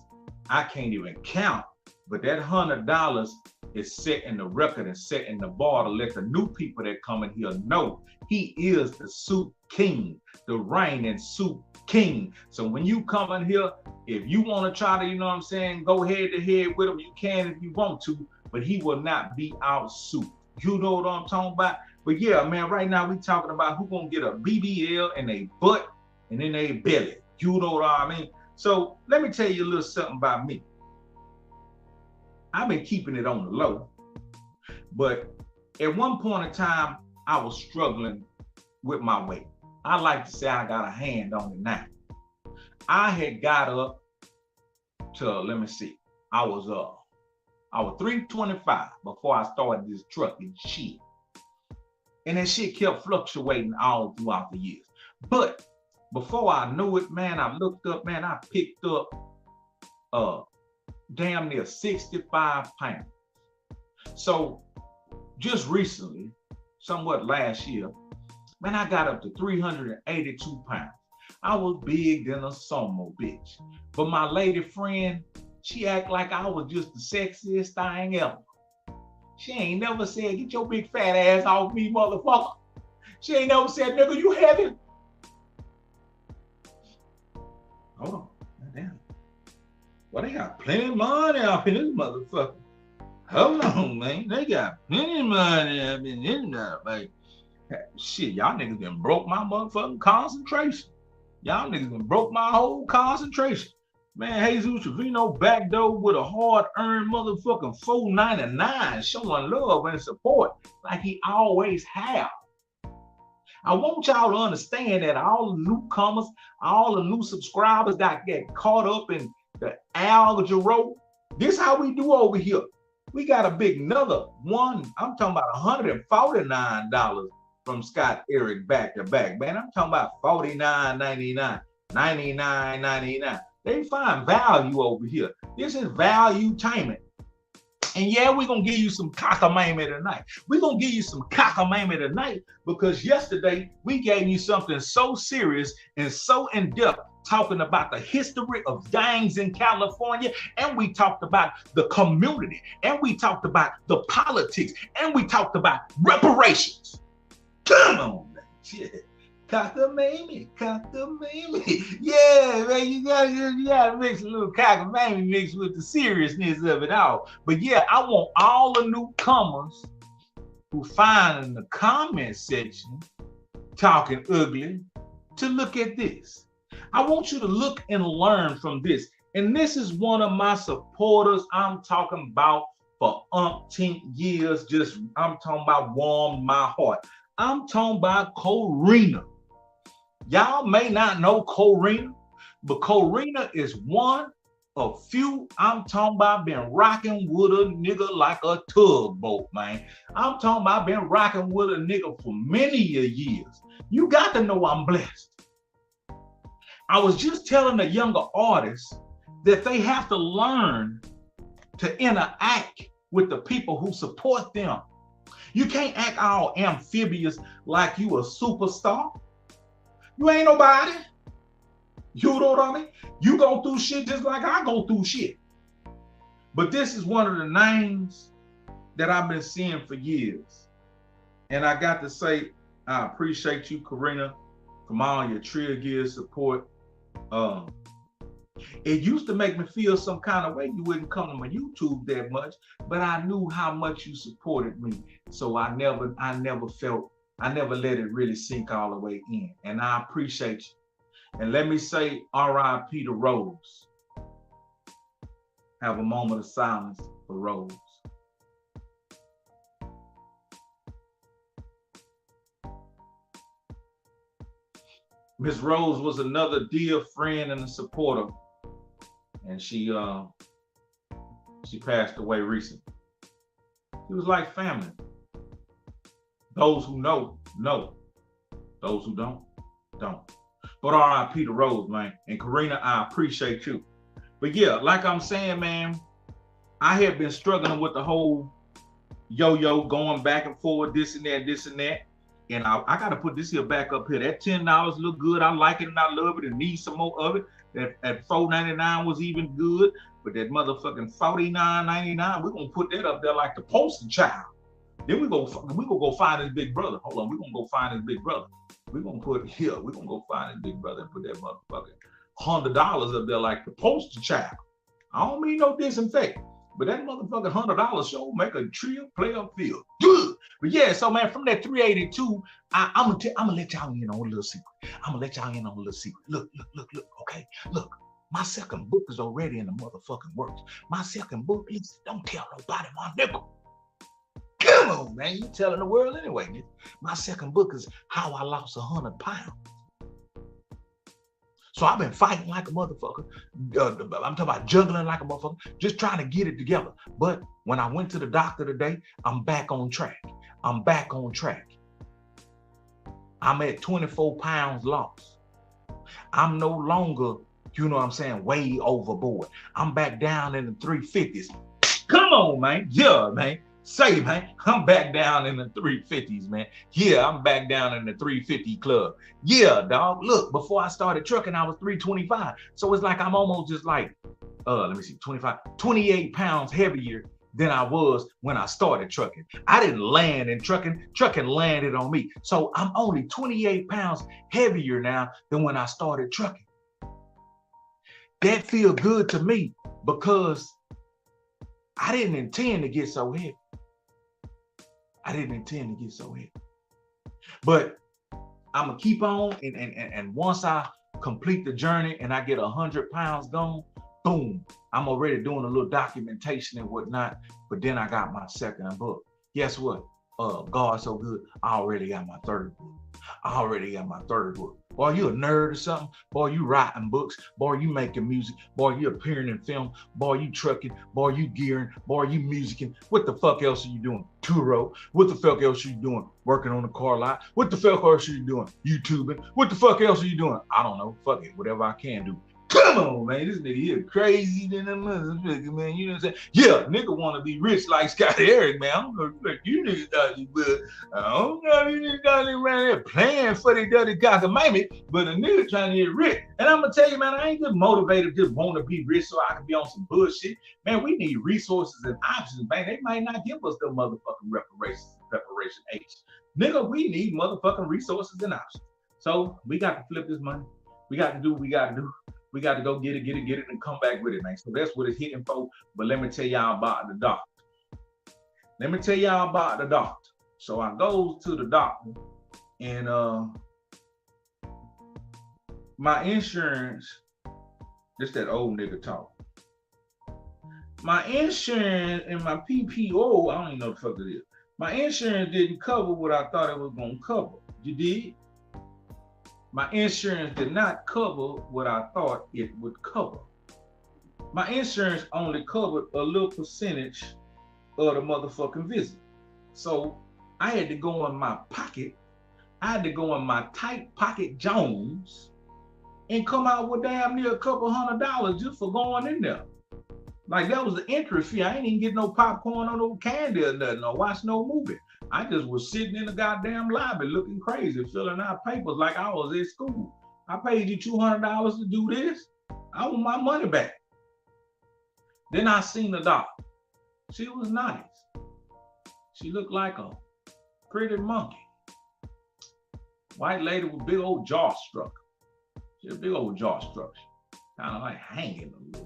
I can't even count. But that $100 is setting the record and setting the bar to let the new people that come in here know he is the soup king, the reigning soup king. So when you come in here, if you want to try to, you know what I'm saying, go head to head with him, you can if you want to, but he will not be out soup. You know what I'm talking about? But yeah, man, right now we talking about who gonna get a BBL in their butt and in their belly. You know what I mean? So let me tell you a little something about me. I've been keeping it on the low, but at one point in time, I was struggling with my weight. I like to say I got a hand on it now. I had got up to, let me see, I was 325 before I started this trucking shit. And that shit kept fluctuating all throughout the years. But before I knew it, man, I looked up, man, I picked up damn near 65 pounds. So just recently, somewhat last year, man, I got up to 382 pounds. I was big than a sumo bitch. But my lady friend, she act like I was just the sexiest thing ever. She ain't never said, get your big fat ass off me, motherfucker. She ain't never said, nigga, you heavy. Hold on. Damn. Well, they got plenty of money up in this motherfucker. Hold on, man. They got plenty of money up in this motherfucker. Shit, y'all niggas done broke my motherfucking concentration. Y'all niggas done broke my whole concentration. Man, Jesus Trevino backdoor with a hard-earned motherfucking $4.99, showing love and support like he always have. I want y'all to understand that all the newcomers, all the new subscribers that get caught up in the algorithm, this is how we do over here. We got a big another one. I'm talking about $149 from Scott Eric back to back. Man, I'm talking about $49.99, $99.99. They find value over here. This is value-tainment. And yeah, we're going to give you some cockamamie tonight. We're going to give you some cockamamie tonight because yesterday we gave you something so serious and so in-depth talking about the history of gangs in California, and we talked about the community, and we talked about the politics, and we talked about reparations. Come on, man. Shit. Cockamamie. Yeah, man, you gotta mix a little cockamamie mix with the seriousness of it all. But yeah, I want all the newcomers who find in the comment section talking ugly to look at this. I want you to look and learn from this. And this is one of my supporters I'm talking about for umpteen years. I'm talking about warmed my heart. I'm talking about Corina. Y'all may not know Corina, but Corina is one of few I'm talking about been rocking with a nigga like a tugboat, man. I'm talking about been rocking with a nigga for many years. You got to know I'm blessed. I was just telling the younger artists that they have to learn to interact with the people who support them. You can't act all amphibious like you a superstar. You ain't nobody. You know what I mean? You go through shit just like I go through shit. But this is one of the names that I've been seeing for years. And I got to say, I appreciate you, Corina, from all your Trill Gear support. It used to make me feel some kind of way you wouldn't come to my YouTube that much, but I knew how much you supported me. So I never let it really sink all the way in. And I appreciate you. And let me say R.I.P. to Rose. Have a moment of silence for Rose. Miss Rose was another dear friend and a supporter. And she passed away recently. It was like family. Those who know, know. Those who don't, don't. But R.I.P. to Rose, man. And Corina, I appreciate you. But yeah, like I'm saying, man, I have been struggling with the whole yo-yo going back and forth, this and that. And I got to put this here back up here. That $10 look good. I like it and I love it and need some more of it. That $4.99 was even good. But that motherfucking $49.99, we're going to put that up there like the poster child. Then we gonna go find his big brother. Hold on, we're gonna go find his big brother. We're gonna put here, we're gonna go find his big brother and put that motherfucking $100 up there like the poster child. I don't mean no disinfect, but that motherfucking $100 show make a Trill player feel good. But yeah, so man, from that 382, I'm gonna let y'all in on a little secret. Look, okay? Look, my second book is already in the motherfucking works. My second book, listen, don't tell nobody, my nigga. Come on, man, you telling the world anyway. My second book is How I Lost 100 Pounds. So I've been fighting like a motherfucker. I'm talking about juggling like a motherfucker, just trying to get it together. But when I went to the doctor today, I'm back on track. I'm at 24 pounds lost. I'm no longer, you know what I'm saying, way overboard. I'm back down in the 350s. Come on, man. Yeah, man. Say, man, I'm back down in the 350s, man. Yeah, I'm back down in the 350 club. Yeah, dog. Look, before I started trucking, I was 325. So it's like I'm almost just like, 28 pounds heavier than I was when I started trucking. I didn't land in trucking. Trucking landed on me. So I'm only 28 pounds heavier now than when I started trucking. That feels good to me because I didn't intend to get so heavy. I didn't intend to get so heavy. But I'm going to keep on. And once I complete the journey and I get 100 pounds gone, boom, I'm already doing a little documentation and whatnot. But then I got my second book. Guess what? God so good, I already got my third book. Boy, you a nerd or something? Boy, you writing books. Boy, you making music. Boy, you appearing in film. Boy, you trucking. Boy, you gearing. Boy, you musicking. What the fuck else are you doing? Turo. What the fuck else are you doing? Working on the car lot. What the fuck else are you doing? YouTubing. What the fuck else are you doing? I don't know. Fuck it. Whatever I can do. Come on, man. This nigga here crazy than a motherfucker, man. You know what I'm saying? Yeah, nigga want to be rich like Scott Eric, man. I don't know if you niggas thought you would. I don't know if you niggas thought they around there playing for the dirty cockamamie, but a nigga trying to get rich. And I'm going to tell you, man, I ain't just motivated just want to be rich so I can be on some bullshit. Man, we need resources and options, man. They might not give us the motherfucking reparations, reparation H. Nigga, we need motherfucking resources and options. So we got to flip this money. We got to do what we got to do. We got to go get it, and come back with it, man. So that's what it's hitting for. But let me tell y'all about the doctor. So I go to the doctor, and my insurance, this that old nigga talk. My insurance and my PPO, I don't even know what the fuck it is. My insurance didn't cover what I thought it was going to cover. You did? My insurance did not cover what I thought it would cover. My insurance only covered a little percentage of the motherfucking visit. So I had to go in my pocket. I had to go in my tight pocket Jones and come out with damn near a couple $100 just for going in there. Like that was the entry fee. I ain't even get no popcorn or no candy or nothing or watch no movie. I just was sitting in the goddamn lobby looking crazy, filling out papers like I was at school. I paid you $200 to do this. I want my money back. Then I seen the doctor. She was nice. She looked like a pretty monkey. White lady with big old jaw structure. She had a big old jaw structure. Kind of like hanging a little bit.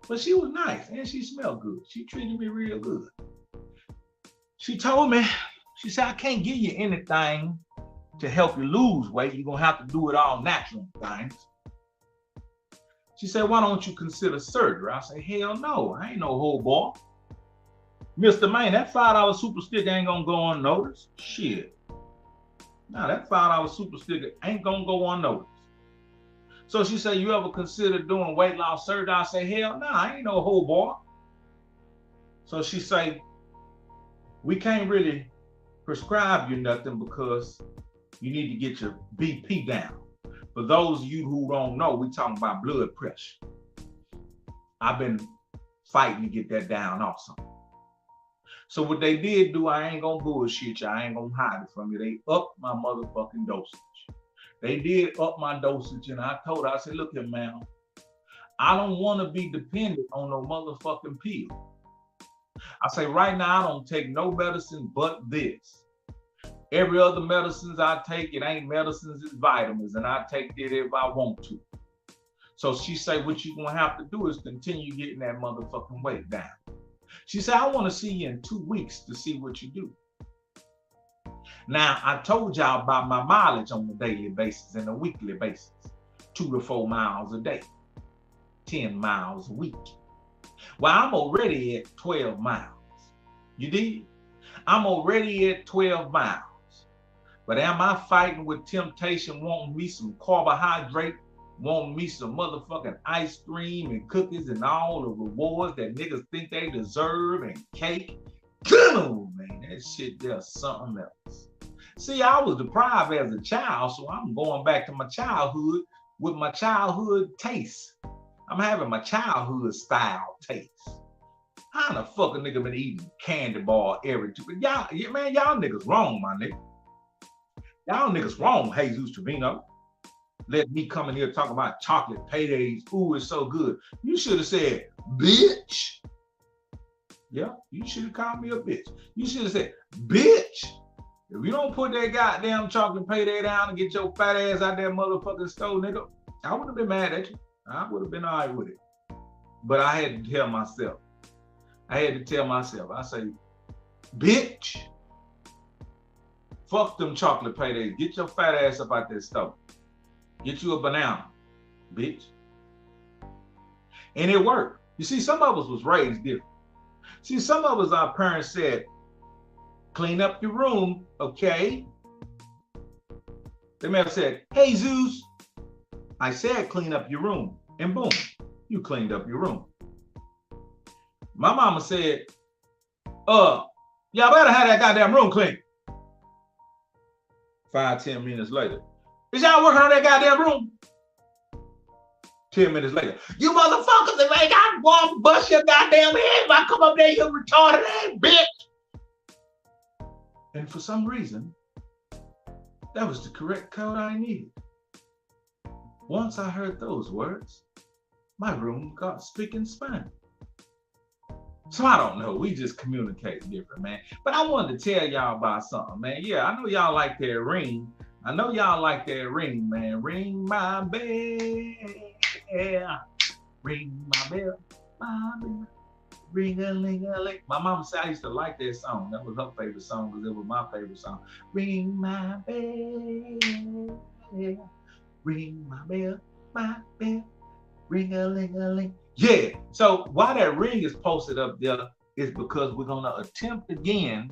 But she was nice and she smelled good. She treated me real good. She told me, she said, I can't give you anything to help you lose weight. You're going to have to do it all natural things. She said, why don't you consider surgery? I said, hell no, I ain't no whole boy. Mr. Man, that $5 super sticker ain't going to go unnoticed. Shit. Now that $5 super sticker ain't going to go unnoticed. So she said, you ever consider doing weight loss surgery? I say, hell no, I ain't no whole boy. So she say, we can't really prescribe you nothing because you need to get your BP down. For those of you who don't know, we talking about blood pressure. I've been fighting to get that down also. So what they did do, I ain't gonna bullshit you, I ain't gonna hide it from you. They upped my motherfucking dosage. They did up my dosage, and I told her, I said, look here, man, I don't want to be dependent on no motherfucking pill. I say, right now, I don't take no medicine but this. Every other medicines I take, it ain't medicines, it's vitamins, and I take it if I want to. So she say, what you gonna have to do is continue getting that motherfucking weight down. She said, I want to see you in 2 weeks to see what you do. Now, I told y'all about my mileage on a daily basis and a weekly basis. 2 to 4 miles a day, 10 miles a week. Well, I'm already at 12 miles. You did? I'm already at 12 miles. But am I fighting with temptation, wanting me some carbohydrate, wanting me some motherfucking ice cream and cookies and all the rewards that niggas think they deserve and cake? Come on, man, that shit there's something else. See, I was deprived as a child, so I'm going back to my childhood with my childhood taste. I'm having my childhood style taste. How the fuck a nigga been eating candy bar every two? Y'all, man, y'all niggas wrong, my nigga. Y'all niggas wrong, Jesus Trevino. Let me come in here talking about chocolate paydays. Ooh, it's so good. You should have said, bitch. Yeah, you should have called me a bitch. You should have said, bitch, if you don't put that goddamn chocolate payday down and get your fat ass out that motherfucking stove, nigga, I would have been mad at you. I would have been all right with it. But I had to tell myself. I say, bitch, fuck them chocolate paydays. Get your fat ass up out that stove. Get you a banana, bitch. And it worked. You see, some of us was raised different. See, some of us, our parents said, clean up your room, okay? They may have said, hey, Zeus, I said clean up your room. And boom, you cleaned up your room. My mama said, y'all better have that goddamn room clean. 5-10 minutes later, is y'all working on that goddamn room? 10 minutes later, you motherfuckers, if I ain't got one bust your goddamn head if I come up there, you retarded ass bitch. And for some reason, that was the correct code I needed. Once I heard those words, my room got spick and span. So I don't know, we just communicate different, man. But I wanted to tell y'all about something, man. Yeah, I know y'all like that ring. I know y'all like that ring, man. Ring my bell. Ring my bell, my bell. Ring-a-ling-a-ling. My mama said I used to like that song. That was her favorite song because it was my favorite song. Ring my bell. Ring my bell, my bell. Ring-a-ling-a-ling. Yeah, so why that ring is posted up there is because we're gonna attempt again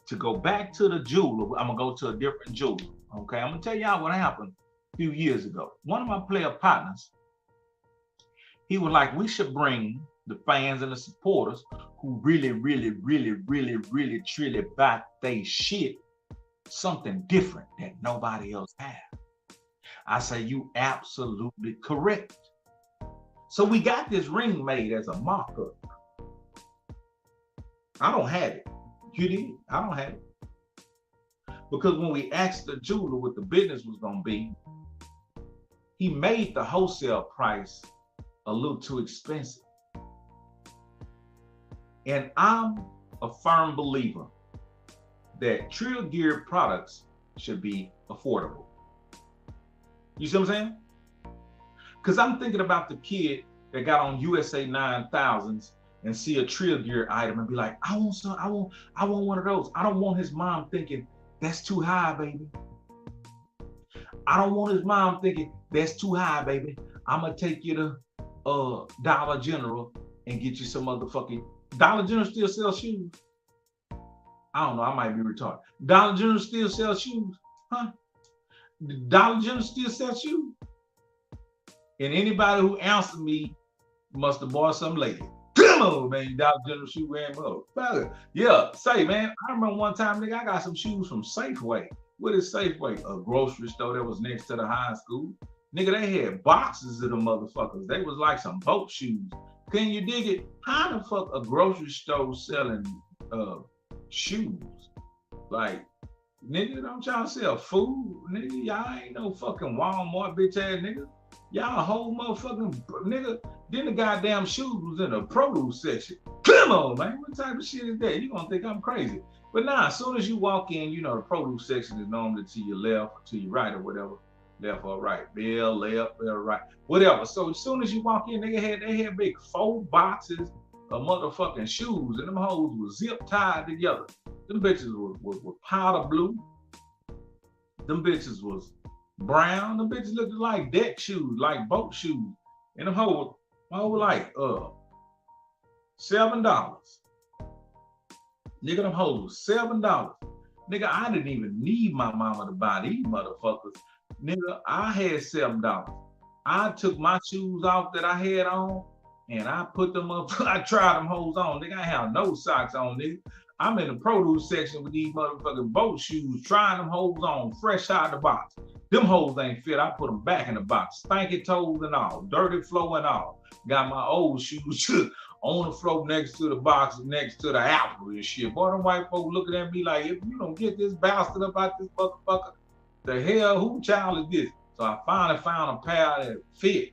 to go back to the jeweler. I'm gonna go to a different jeweler, okay? I'm gonna tell y'all what happened a few years ago. One of my player partners, he was like, we should bring the fans and the supporters who really buy they shit something different that nobody else has. I say, you absolutely correct. So we got this ring made as a mock-up. I don't have it. You did? I don't have it. Because when we asked the jeweler what the business was gonna be, he made the wholesale price a little too expensive. And I'm a firm believer that Trill gear products should be affordable. You see what I'm saying? Because I'm thinking about the kid that got on USA 9000s and see a Trill gear item and be like, I want one of those. I don't want his mom thinking, that's too high, baby. I don't want his mom thinking, that's too high, baby. I'm going to take you to Dollar General and get you some motherfucking... Dollar General still sells shoes? I don't know, I might be retarded. Dollar General still sells shoes? Huh? Dollar General still sells shoes? And anybody who answered me must have bought some lady. Come on, man, Dollar General shoe wearing motherfucker. Yeah, say, man, I remember one time, nigga, I got some shoes from Safeway. What is Safeway? A grocery store that was next to the high school. Nigga, they had boxes of them motherfuckers. They was like some boat shoes. Can you dig it? How the fuck a grocery store selling shoes? Like, nigga, don't y'all sell food? Nigga, y'all ain't no fucking Walmart bitch ass nigga. Y'all a whole motherfucking nigga. Then the goddamn shoes was in the produce section. Come on, man. What type of shit is that? You gonna think I'm crazy. But nah, as soon as you walk in, you know, the produce section is normally to your left or to your right or whatever. Left or right. Bell, left, bell, right. Whatever. So as soon as you walk in, they had big 4 boxes of motherfucking shoes, and them hoes was zip tied together. Them bitches was powder blue. Them bitches was brown. Them bitches looked like deck shoes, like boat shoes. And them hoes like $7. Nigga, them hoes was $7. Nigga, I didn't even need my mama to buy these motherfuckers. Nigga, I had $7. I took my shoes off that I had on and I put them up. I tried them hoes on. Nigga, I have no socks on, nigga. I'm in the produce section with these motherfucking boat shoes, trying them hoes on, fresh out of the box. Them hoes ain't fit. I put them back in the box, stanky toes and all, dirty flow and all. Got my old shoes on the floor next to the box, next to the apple and shit. Boy, them white folks looking at me like, if you don't get this bastard up out this motherfucker, the hell, who child is this? So I finally found a pair that fit.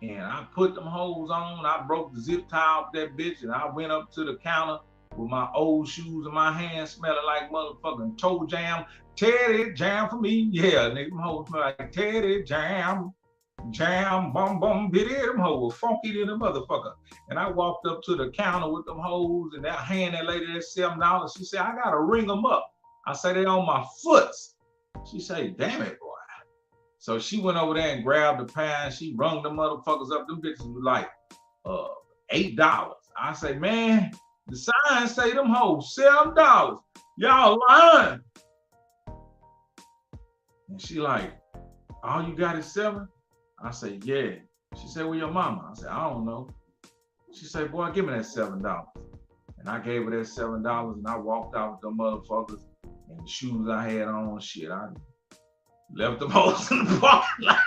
And I put them hoes on. I broke the zip tie off that bitch and I went up to the counter with my old shoes and my hands smelling like motherfucking toe jam. Teddy jam for me. Yeah, nigga, them hoes smell like Teddy jam. Jam, bum, bum, bitty. Them hoes funky than a motherfucker. And I walked up to the counter with them hoes and that hand that lady that $7. She said, I gotta ring them up. I said, they on my foots. She said, damn it, boy. So she went over there and grabbed the pan. She rung the motherfuckers up. Them bitches was like $8. I say, man, the sign say them hoes $7. Y'all lying. And she like, all you got is $7? I say, yeah. She said, well, your mama? I said, I don't know. She said, boy, give me that $7. And I gave her that $7 and I walked out with them motherfuckers and the shoes I had on. Shit, I left them hoes in the parking lot.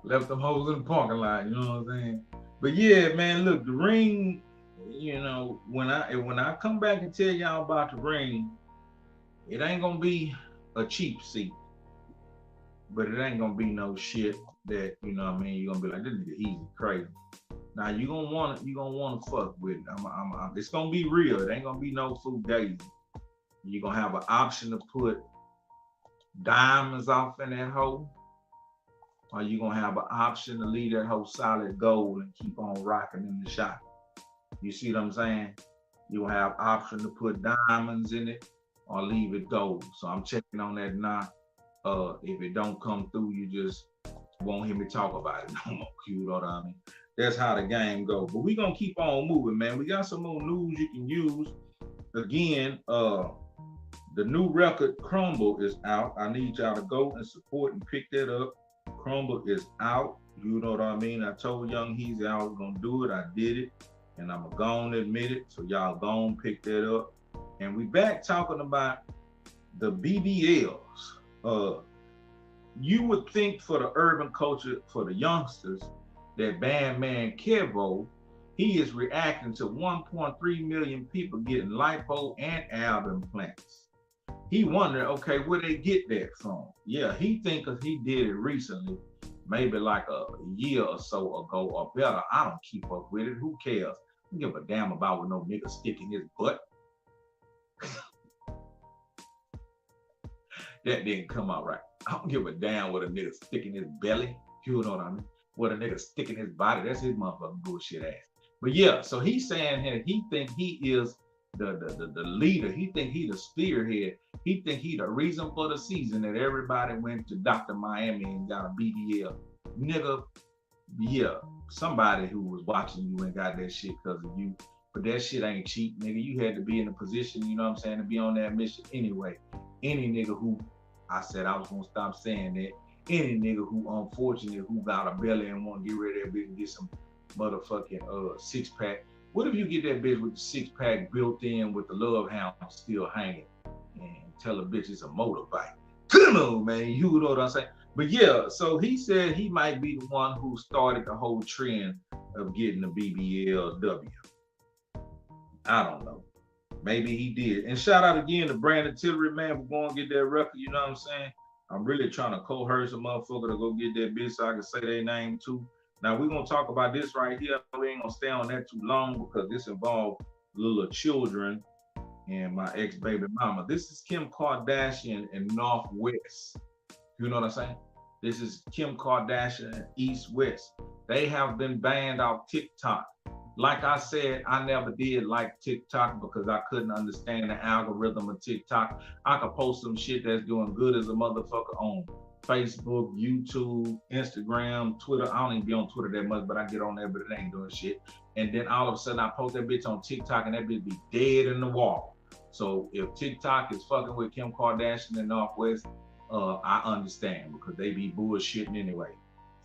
Left them hoes in the parking lot, you know what I'm saying? But yeah, man, look, the ring, you know, when I come back and tell y'all about the ring, it ain't gonna be a cheap seat, but it ain't gonna be no shit that, you know what I mean, you're gonna be like, this nigga easy, crazy. Now you gonna wanna fuck with it. It's gonna be real. It ain't gonna be no food daisy. You're gonna have an option to put diamonds off in that hole, or you gonna have an option to leave that whole solid gold and keep on rocking in the shop. You see what I'm saying? You'll have option to put diamonds in it or leave it gold. So I'm checking on that now. If it don't come through, you just won't hear me talk about it no more. You know what I mean? That's how the game goes. But we gonna keep on moving, man. We got some more news you can use. Again, the new record Crumble is out. I need y'all to go and support and pick that up. Crumble is out. You know what I mean? I told Young Heezy I was gonna do it. I did it. And I'm gonna admit it. So y'all go and pick that up. And we back talking about the BBLs. You would think for the urban culture, for the youngsters, that Bandman Kevo, he is reacting to 1.3 million people getting lipo and ab implants. He wondered, okay, where they get that from? Yeah, he think because he did it recently, maybe like a year or so ago or better. I don't keep up with it. Who cares? I don't give a damn about what no nigga sticking his butt. That didn't come out right. I don't give a damn what a nigga sticking his belly. You know what I mean? What a nigga sticking his body. That's his motherfucking bullshit ass. But yeah, so he's saying that he think he is the leader. He think he the spearhead. He think he the reason for the season that everybody went to Dr. Miami and got a BBL. Nigga, yeah, somebody who was watching you and got that shit because of you. But that shit ain't cheap, nigga. You had to be in a position, you know what I'm saying, to be on that mission anyway. Any nigga who, I said I was gonna stop saying that, any nigga who unfortunate who got a belly and want to get rid of that bitch and get some motherfucking six-pack. What if you get that bitch with the six-pack built in with the love hound still hanging and tell a bitch it's a motorbike? Come on, man, you know what I'm saying? But yeah, so he said he might be the one who started the whole trend of getting the BBLW. I don't know. Maybe he did. And shout out again to Brandon Tillery, man, for going to get that record, you know what I'm saying? I'm really trying to coerce a motherfucker to go get that bitch so I can say their name too. Now we're gonna talk about this right here. We ain't gonna stay on that too long because this involves little children and my ex-baby mama. This is Kim Kardashian and Northwest. You know what I'm saying? This is Kim Kardashian and East West. They have been banned off TikTok. Like I said, I never did like TikTok because I couldn't understand the algorithm of TikTok. I could post some shit that's doing good as a motherfucker on Facebook, YouTube, Instagram, Twitter. I don't even be on Twitter that much, but I get on there, but it ain't doing shit. And then all of a sudden I post that bitch on TikTok and that bitch be dead in the wall. So if TikTok is fucking with Kim Kardashian and Northwest, I understand because they be bullshitting anyway.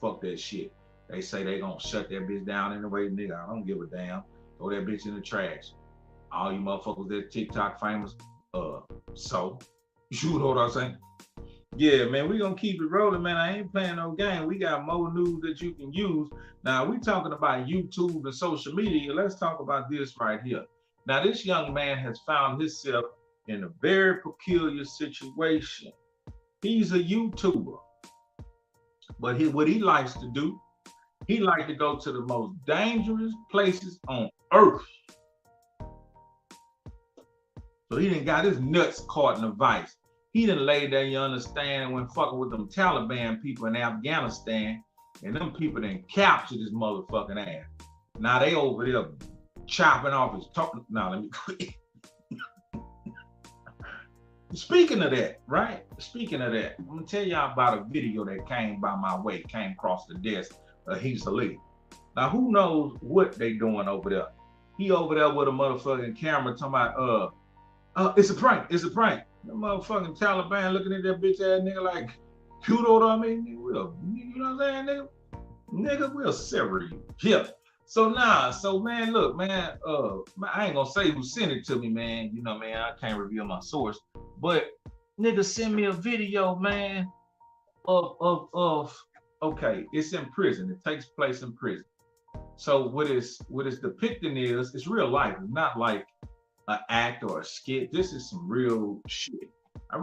Fuck that shit. They say they gonna shut that bitch down anyway, nigga. I don't give a damn. Throw that bitch in the trash. All you motherfuckers that TikTok famous, so you know what I'm saying? Yeah, man, we gonna keep it rolling, man. I ain't playing no game. We got more news that you can use. Now, we talking about YouTube and social media. Let's talk about this right here. Now, this young man has found himself in a very peculiar situation. He's a YouTuber, But what he likes to do, he likes to go to the most dangerous places on earth. So he done got his nuts caught in a vice. He done laid there, you understand, when fucking with them Taliban people in Afghanistan, and them people done captured his motherfucking ass. Now they over there chopping off his toe. Now let me quit. Speaking of that, right? Speaking of that, I'm gonna tell y'all about a video that came by my way, came across the desk of Heath Ali. Now who knows what they doing over there? He over there with a motherfucking camera talking about, it's a prank, it's a prank. The motherfucking Taliban looking at that bitch ass nigga like, kudo to me, you know what I'm saying, nigga? Nigga, we'll sever you. Yeah. So man, look, man, I ain't gonna say who sent it to me, man. You know, man, I can't reveal my source. But nigga send me a video, man, of okay, it's in prison. It takes place in prison. So what is depicting is it's real life. It's not like an act or a skit. This is some real shit.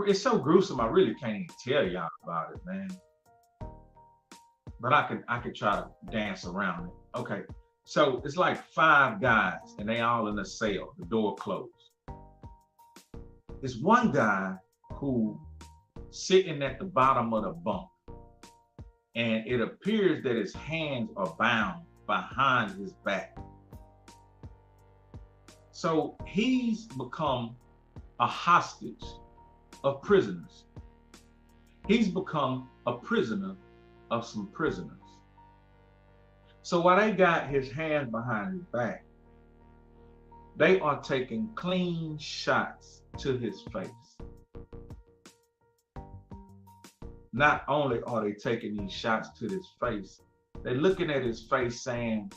It's so gruesome. I really can't even tell y'all about it, man. But I could try to dance around it. Okay, so it's like 5 guys and they all in a cell. The door closed. There's one guy who sitting at the bottom of the bunk, and it appears that his hands are bound behind his back. So he's become a hostage of prisoners. He's become a prisoner of some prisoners. So while they got his hands behind his back, they are taking clean shots to his face. Not only are they taking these shots to his face, they're looking at his face saying,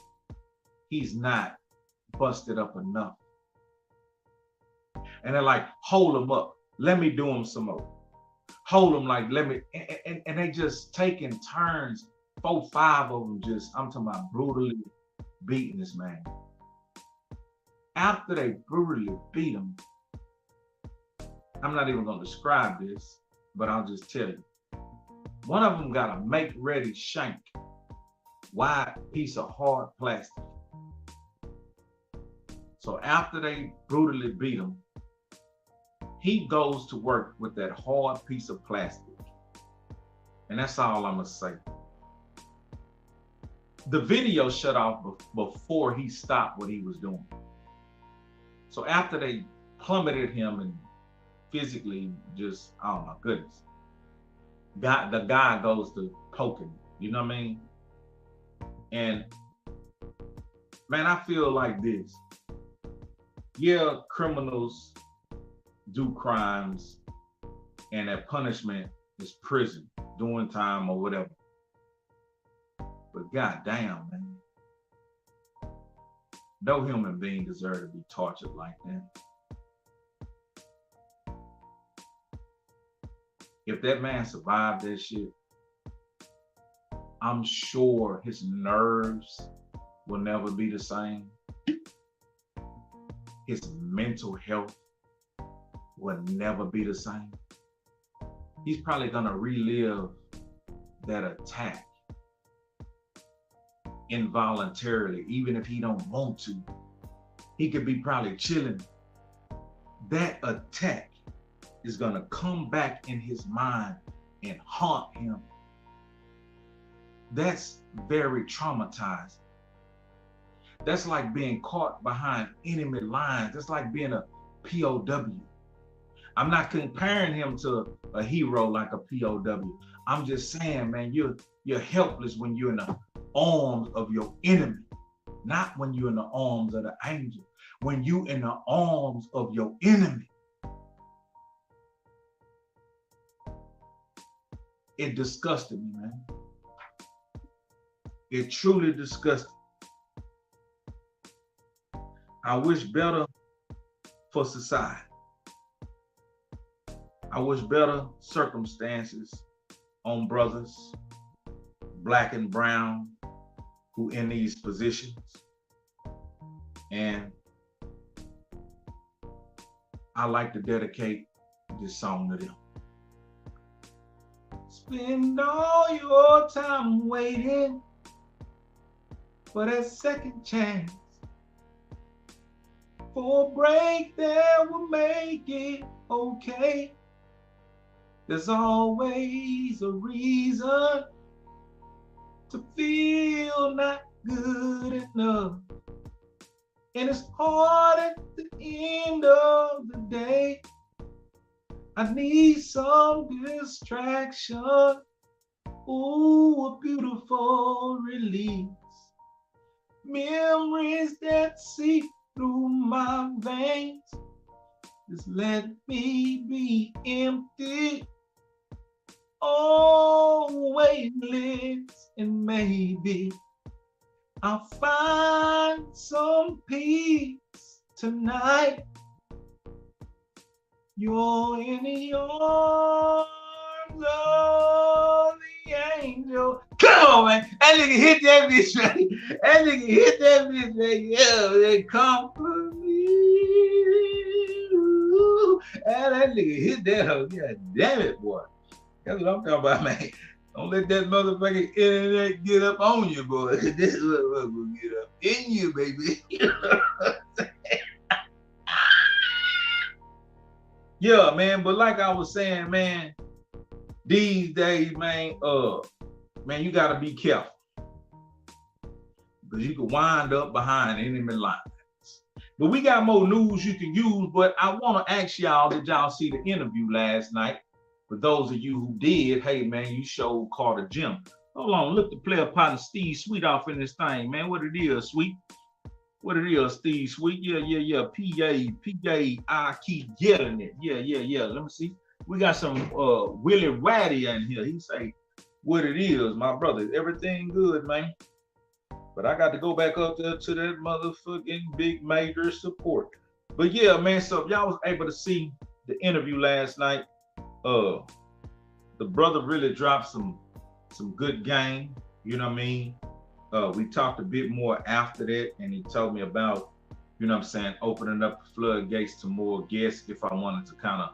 he's not busted up enough. And they're like, hold him up. Let me do him some more. Hold him like, let me, and they just taking turns, 4, 5 of them just, I'm talking about brutally beating this man. After they brutally beat him, I'm not even gonna describe this, but I'll just tell you. One of them got a make-ready shank, wide piece of hard plastic. So after they brutally beat him, he goes to work with that hard piece of plastic. And that's all I'm gonna say. The video shut off before he stopped what he was doing. So after they plummeted him and physically just, oh my goodness, the guy goes to poking, you know what I mean? And man, I feel like this. Yeah, criminals do crimes and their punishment is prison, doing time or whatever. But goddamn, man, no human being deserves to be tortured like that. If that man survived that shit, I'm sure his nerves will never be the same. His mental health will never be the same. He's probably gonna relive that attack involuntarily, even if he don't want to. He could be probably chilling. That attack is gonna come back in his mind and haunt him. That's very traumatizing. That's like being caught behind enemy lines. That's like being a POW. I'm not comparing him to a hero like a POW. I'm just saying, man, you're helpless when you're in the arms of your enemy, not when you're in the arms of the angel. When you in the arms of your enemy, it disgusted me, man. It truly disgusted me. I wish better for society. I wish better circumstances on brothers, black and brown, who in these positions. And I like to dedicate this song to them. Spend all your time waiting for that second chance, for a break that will make it okay. There's always a reason to feel not good enough. And it's hard at the end of the day. I need some distraction. Ooh, a beautiful release. Memories that seep through my veins. Just let me be empty. Oh, weightless, and maybe I'll find some peace tonight. You're in the arms of the angel. Come on, man. That nigga hit that bitch, man. That nigga hit that bitch, man. Yeah, they come for me. Ooh. And that nigga hit that hoe. Yeah, damn it, boy. That's what I'm talking about, man. Don't let that motherfucking internet get up on you, boy. This motherfucker will get up in you, baby. Yeah, man, but like I was saying, man, these days, man, you gotta be careful. Because you can wind up behind enemy lines. But we got more news you can use, but I want to ask y'all, did y'all see the interview last night? For those of you who did, hey, man, you showed Carter Jim. Hold on, look the player partner Steve Sweet off in this thing, man. What it is, Sweet? What it is, Steve Sweet? Yeah. PA, I keep getting it. Yeah. Let me see. We got some Willie Waddy in here. He say, what it is, my brother. Everything good, man. But I got to go back up there to that motherfucking big major support. But yeah, man, so if y'all was able to see the interview last night, the brother really dropped some good game, you know what I mean? We talked a bit more after that, and he told me about, you know what I'm saying, opening up the floodgates to more guests if I wanted to kind of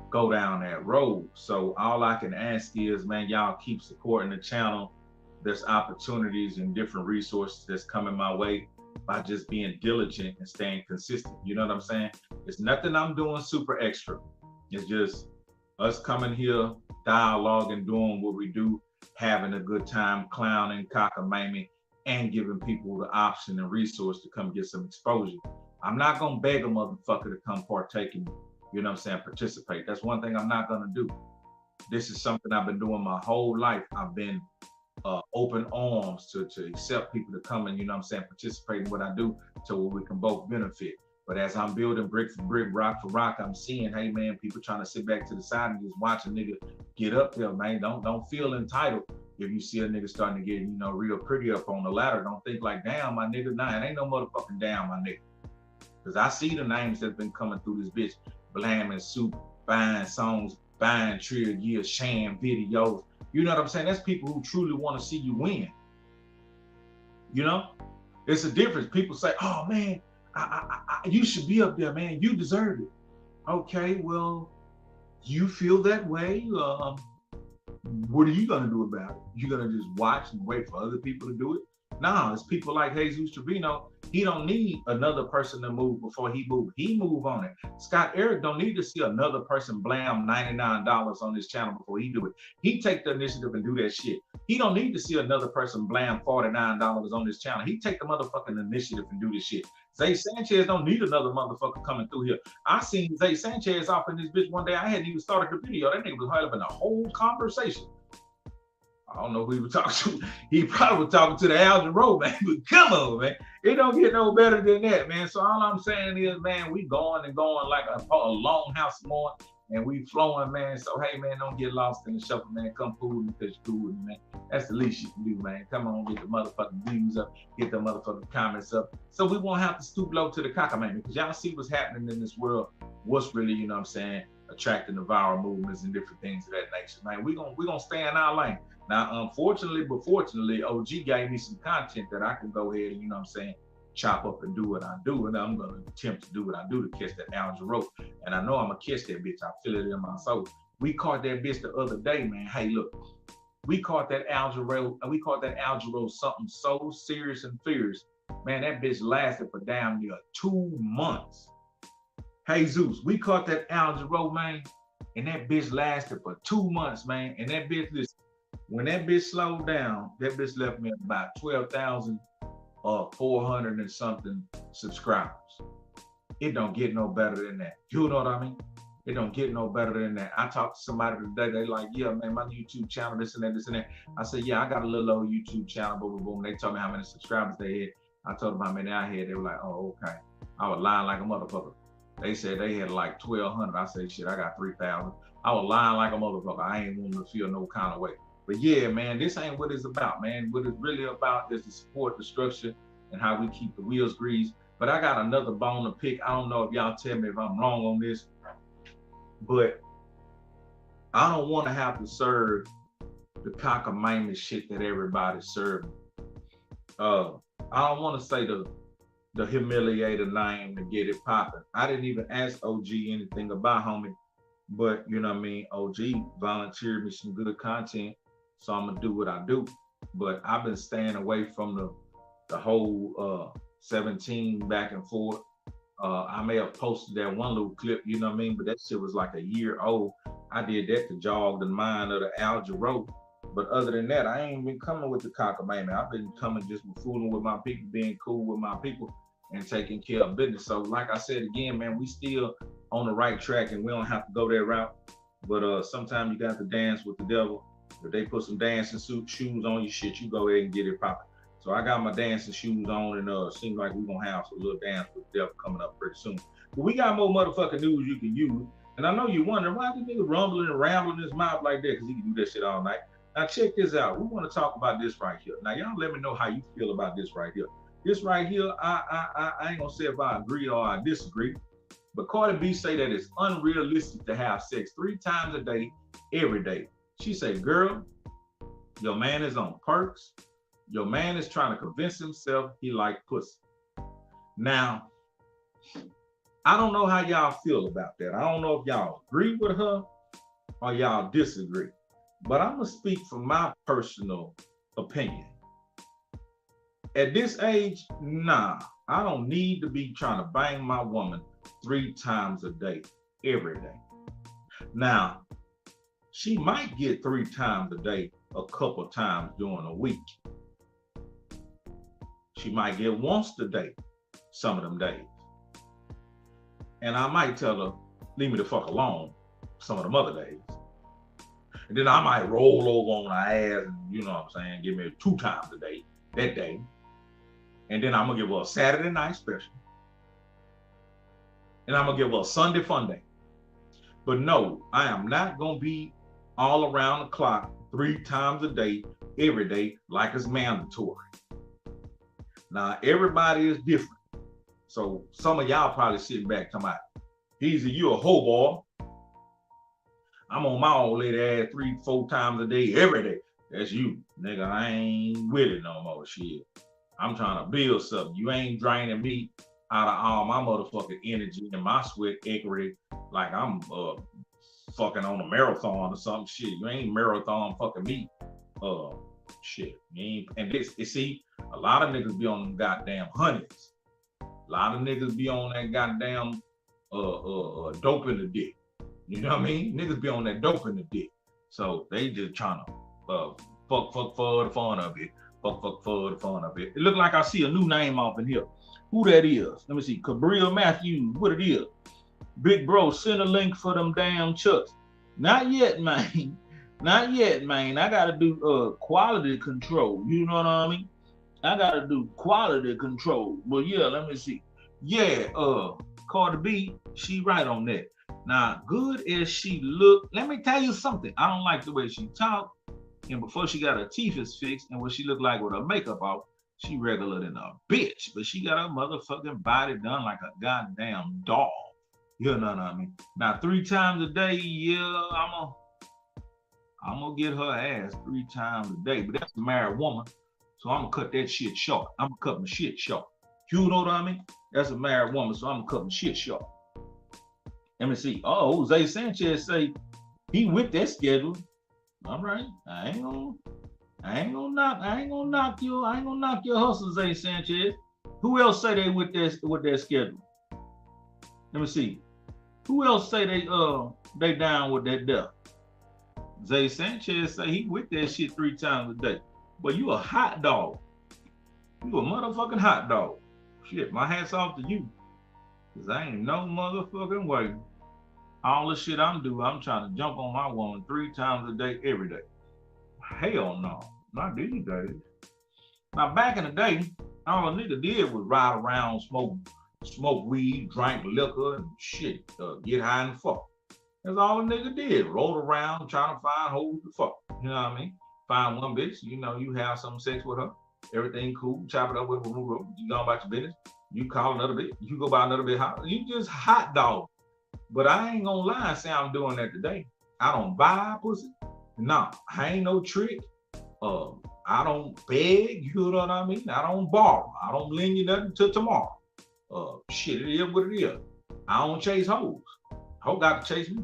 go down that road. So all I can ask is, man, y'all keep supporting the channel. There's opportunities and different resources that's coming my way by just being diligent and staying consistent. You know what I'm saying? It's nothing I'm doing super extra. It's just us coming here, dialoguing, doing what we do, having a good time, clowning, cockamamie, and giving people the option and resource to come get some exposure. I'm not gonna beg a motherfucker to come partake in, you know what I'm saying, participate. That's one thing I'm not gonna do. This is something I've been doing my whole life. I've been open arms to accept people to come and, you know what I'm saying, participate in what I do so we can both benefit. But as I'm building brick for brick, rock for rock, I'm seeing, hey man, people trying to sit back to the side and just watch a nigga get up there, man. Don't feel entitled if you see a nigga starting to get, you know, real pretty up on the ladder. Don't think like, damn, my nigga. Nah, it ain't no motherfucking down, my nigga. Because I see the names that's been coming through this bitch, blaming Soup, buying songs, buying Trill Gear, sham videos. You know what I'm saying? That's people who truly want to see you win. You know? It's a difference. People say, oh man, you should be up there, man. You deserve it. Okay, well, you feel that way. What are you gonna do about it? You gonna just watch and wait for other people to do it? Nah, it's people like Jesus Trevino. He don't need another person to move before he move. He move on it. Scott Eric don't need to see another person blam $99 on his channel before he do it. He take the initiative and do that shit. He don't need to see another person blam $49 on his channel. He take the motherfucking initiative and do this shit. Zay Sanchez don't need another motherfucker coming through here. I seen Zay Sanchez off in this bitch one day. I hadn't even started the video. That nigga was having a whole conversation. I don't know who he was talking to. He probably was talking to the Al Jarreau, man. But come on, man. It don't get no better than that, man. So all I'm saying is, man, we going and going like a long house morning, and we flowing, man. So, hey, man, don't get lost in the shuffle, man. Come cool because you're cool, man. That's the least you can do, man. Come on, get the motherfucking views up, get the motherfucking comments up. So we won't have to stoop low to the cockamamie, because y'all see what's happening in this world. What's really, you know what I'm saying, attracting the viral movements and different things of that nature, man. We're gonna stay in our lane. Now, unfortunately, but fortunately, OG gave me some content that I can go ahead and, you know what I'm saying, chop up and do what I do. And I'm going to attempt to do what I do to catch that Al Jarreau. And I know I'm going to catch that bitch. I feel it in my soul. We caught that bitch the other day, man. Hey, look, we caught that Algero something so serious and fierce. Man, that bitch lasted for damn near 2 months. Hey, Zeus, we caught that Algero, man, and that bitch lasted for 2 months, man. And that bitch, listen, when that bitch slowed down, that bitch left me about 12,400 and something subscribers. It don't get no better than that. You know what I mean? It don't get no better than that. I talked to somebody today. They like, yeah, man, my YouTube channel, this and that, this and that. I said, yeah, I got a little old YouTube channel, boom, boom, boom. They told me how many subscribers they had. I told them how many I had. They were like, oh, okay. I was lying like a motherfucker. They said they had like 1,200. I said, shit, I got 3,000. I was lying like a motherfucker. I ain't wanting to feel no kind of way. But yeah, man, this ain't what it's about, man. What it's really about is to support the structure and how we keep the wheels greased. But I got another bone to pick. I don't know if y'all tell me if I'm wrong on this, but I don't want to have to serve the cockamamie shit that everybody's serving. I don't want to say the humiliator name to get it popping. I didn't even ask OG anything about homie, but you know what I mean? OG volunteered me some good content, so I'm gonna do what I do. But I've been staying away from the whole 17 back and forth. I may have posted that one little clip, you know what I mean? But that shit was like a year old. I did that to jog the mind of the Algero. But other than that, I ain't been coming with the cockamamie. I've been coming just fooling with my people, being cool with my people, and taking care of business. So like I said again, man, we still on the right track and we don't have to go that route. But sometimes you got to dance with the devil. If they put some dancing shoes on your shit, you go ahead and get it popping. So I got my dancing shoes on, and seems like we're gonna have a little dance with the devil coming up pretty soon. But we got more motherfucking news you can use. And I know you're wondering why this nigga rumbling and rambling his mouth like that, because he can do that shit all night. Now check this out. We want to talk about this right here. Now y'all let me know how you feel about this right here. This right here, I ain't gonna say if I agree or I disagree, but Cardi B say that it's unrealistic to have sex 3 times a day, every day. She say, girl, your man is on perks. Your man is trying to convince himself he like pussy. Now, I don't know how y'all feel about that. I don't know if y'all agree with her or y'all disagree. But I'm gonna speak from my personal opinion. At this age, nah, I don't need to be trying to bang my woman 3 times a day, every day. Now, she might get 3 times a day a couple times during a week. She might get once a day some of them days. And I might tell her, leave me the fuck alone some of them other days. And then I might roll over on her ass and, you know what I'm saying, give me 2 times a day, that day. And then I'm gonna give her a Saturday night special. And I'm gonna give her a Sunday fun day. But no, I am not gonna be all around the clock 3 times a day, every day, like it's mandatory. Now, everybody is different. So some of y'all probably sitting back talking about, Easy, you a hoe boy. I'm on my old lady ass 3-4 times a day, every day. That's you, nigga. I ain't with it no more, shit. I'm trying to build something. You ain't draining me out of all my motherfucking energy and my sweat equity like I'm fucking on a marathon or something. Shit, you ain't marathon fucking me. Shit. You ain't, and this, you see, a lot of niggas be on them goddamn honeys. A lot of niggas be on that goddamn dope in the dick. You know what I mean? Niggas be on that dope in the dick. So they just trying to fuck for the fun of it. Fuck for the fun of it. It look like I see a new name off in here. Who that is? Let me see. Cabrillo Matthews, what it is. Big bro, send a link for them damn chucks. Not yet, man. Not yet, man. I gotta do quality control. You know what I mean? I gotta do quality control. But yeah, let me see. Yeah, Cardi B, she right on that. Now, good as she look, let me tell you something. I don't like the way she talk. And before she got her teeth fixed and what she look like with her makeup off, she regular than a bitch. But she got her motherfucking body done like a goddamn doll. You know what I mean? Now, 3 times a day, yeah, I'm gonna get her ass 3 times a day. But that's a married woman. So I'm gonna cut that shit short. I'm gonna cut my shit short. You know what I mean? That's a married woman, so I'm gonna cut my shit short. Let me see. Oh, Jose Sanchez say, He with that schedule. All right. I ain't gonna knock your hustle, Zay Sanchez. Who else say they with their schedule? Let me see. Who else say they down with that death? Zay Sanchez say he with that shit 3 times a day. But you a hot dog. You a motherfucking hot dog. Shit, my hat's off to you. Cause I ain't no motherfucking way. All the shit I'm doing, I'm trying to jump on my woman 3 times a day, every day. Hell no, not these days. Now back in the day, all a nigga did was ride around, smoke weed, drink liquor, and shit, get high and fuck. That's all a nigga did. Roll around trying to find hoes to fuck. You know what I mean? Find one bitch, you know, you have some sex with her, everything cool, chop it up with her, you go about your business. You call another bitch, you go buy another bitch hot. You just hot dog. But I ain't gonna lie and say I'm doing that today. I don't buy pussy. No, I ain't no trick. I don't beg, you know what I mean? I don't borrow. I don't lend you nothing till tomorrow. Shit, it is what it is. I don't chase hoes. Hoe got to chase me.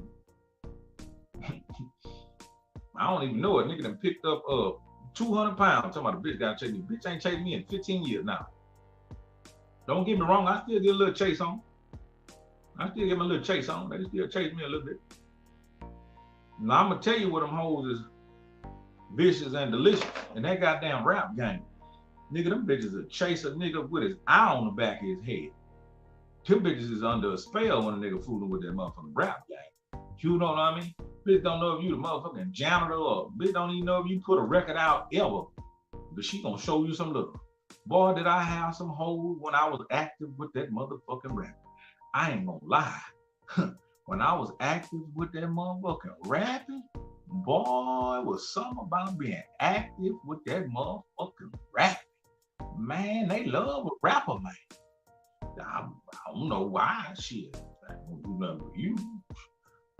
I don't even know it. Nigga done picked up 200 pounds. Talking about the bitch got to chase me. Bitch ain't chased me in 15 years now. Don't get me wrong, I still get a little chase on. They still chase me a little bit. Now I'm gonna tell you what them hoes is vicious and delicious. And that goddamn rap game. Nigga, them bitches will chase a nigga with his eye on the back of his head. Them bitches is under a spell when a nigga fooling with that motherfucking rap game. You know what I mean? Bitch don't know if you the motherfucking janitor or bitch don't even know if you put a record out ever. But she gonna show you some love. Boy, did I have some hoes when I was active with that motherfucking rap. I ain't gonna lie. When I was active with that motherfucking rapping, boy, it was something about being active with that motherfucking rapping. Man, they love a rapper, man. I don't know why, shit. I don't do nothing for you.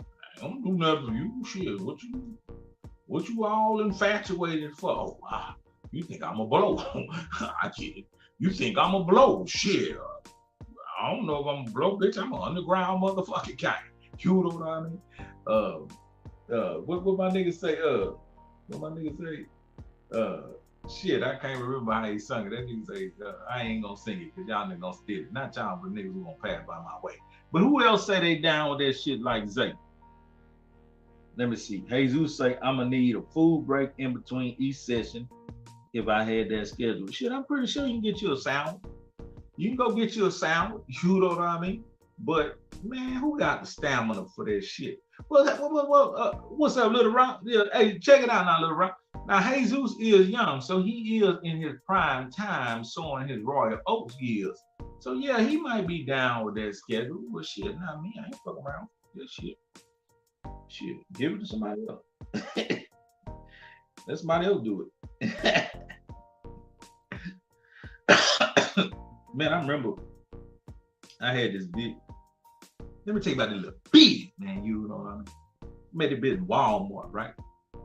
I don't do nothing for you, shit. What you all infatuated for? Oh, wow. You think I'm a blow? I get it. You think I'm a blow? Shit. I don't know if I'm a blow, bitch. I'm an underground motherfucking guy. You know what I mean? What my nigga say? Shit, I can't remember how he sung it. That nigga say, I ain't gonna sing it because y'all niggas gonna steal it. Not y'all, but niggas who gonna pass by my way. But who else say they down with that shit like Zay? Let me see. Jesus say, I'm gonna need a food break in between each session if I had that schedule. Shit, I'm pretty sure you can get you a sandwich. You can go get you a sandwich, you know what I mean? But man, who got the stamina for that shit? What's up, Little Rock? Yeah, hey, check it out now, Little Rock. Now, Jesus is young, so he is in his prime time, showing his Royal Oaks years. So yeah, he might be down with that schedule, but shit, not me. I ain't fucking around with that shit. Shit, give it to somebody else. Let somebody else do it. Man, I remember I had this big, let me tell you about this little big, man, you know what I mean? Made it big in Walmart, right?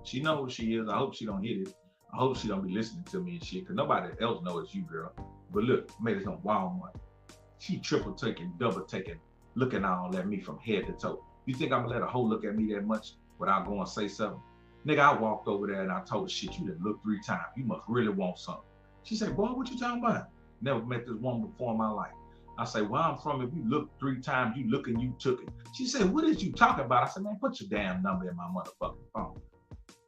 She knows who she is. I hope she don't hit it. I hope she don't be listening to me and shit, because nobody else knows it's you, girl. But look, made it on Walmart. She triple taking, double taking, looking all at me from head to toe. You think I'm gonna let a hoe look at me that much without going to say something? Nigga, I walked over there and I told her, shit, you done looked 3 times. You must really want something. She said, boy, what you talking about? Never met this woman before in my life. I say, where I'm from, if you look 3 times, you look and you took it. She said, what is you talking about? I said, man, put your damn number in my motherfucking phone.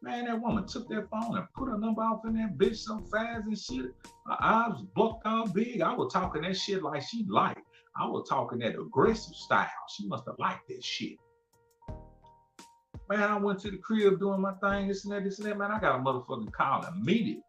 Man, that woman took that phone and put her number off in that bitch so fast and shit. Her eyes was bucked all big. I was talking that shit like she liked. I was talking that aggressive style. She must have liked that shit. Man, I went to the crib doing my thing, this and that, man. I got a motherfucking call immediately.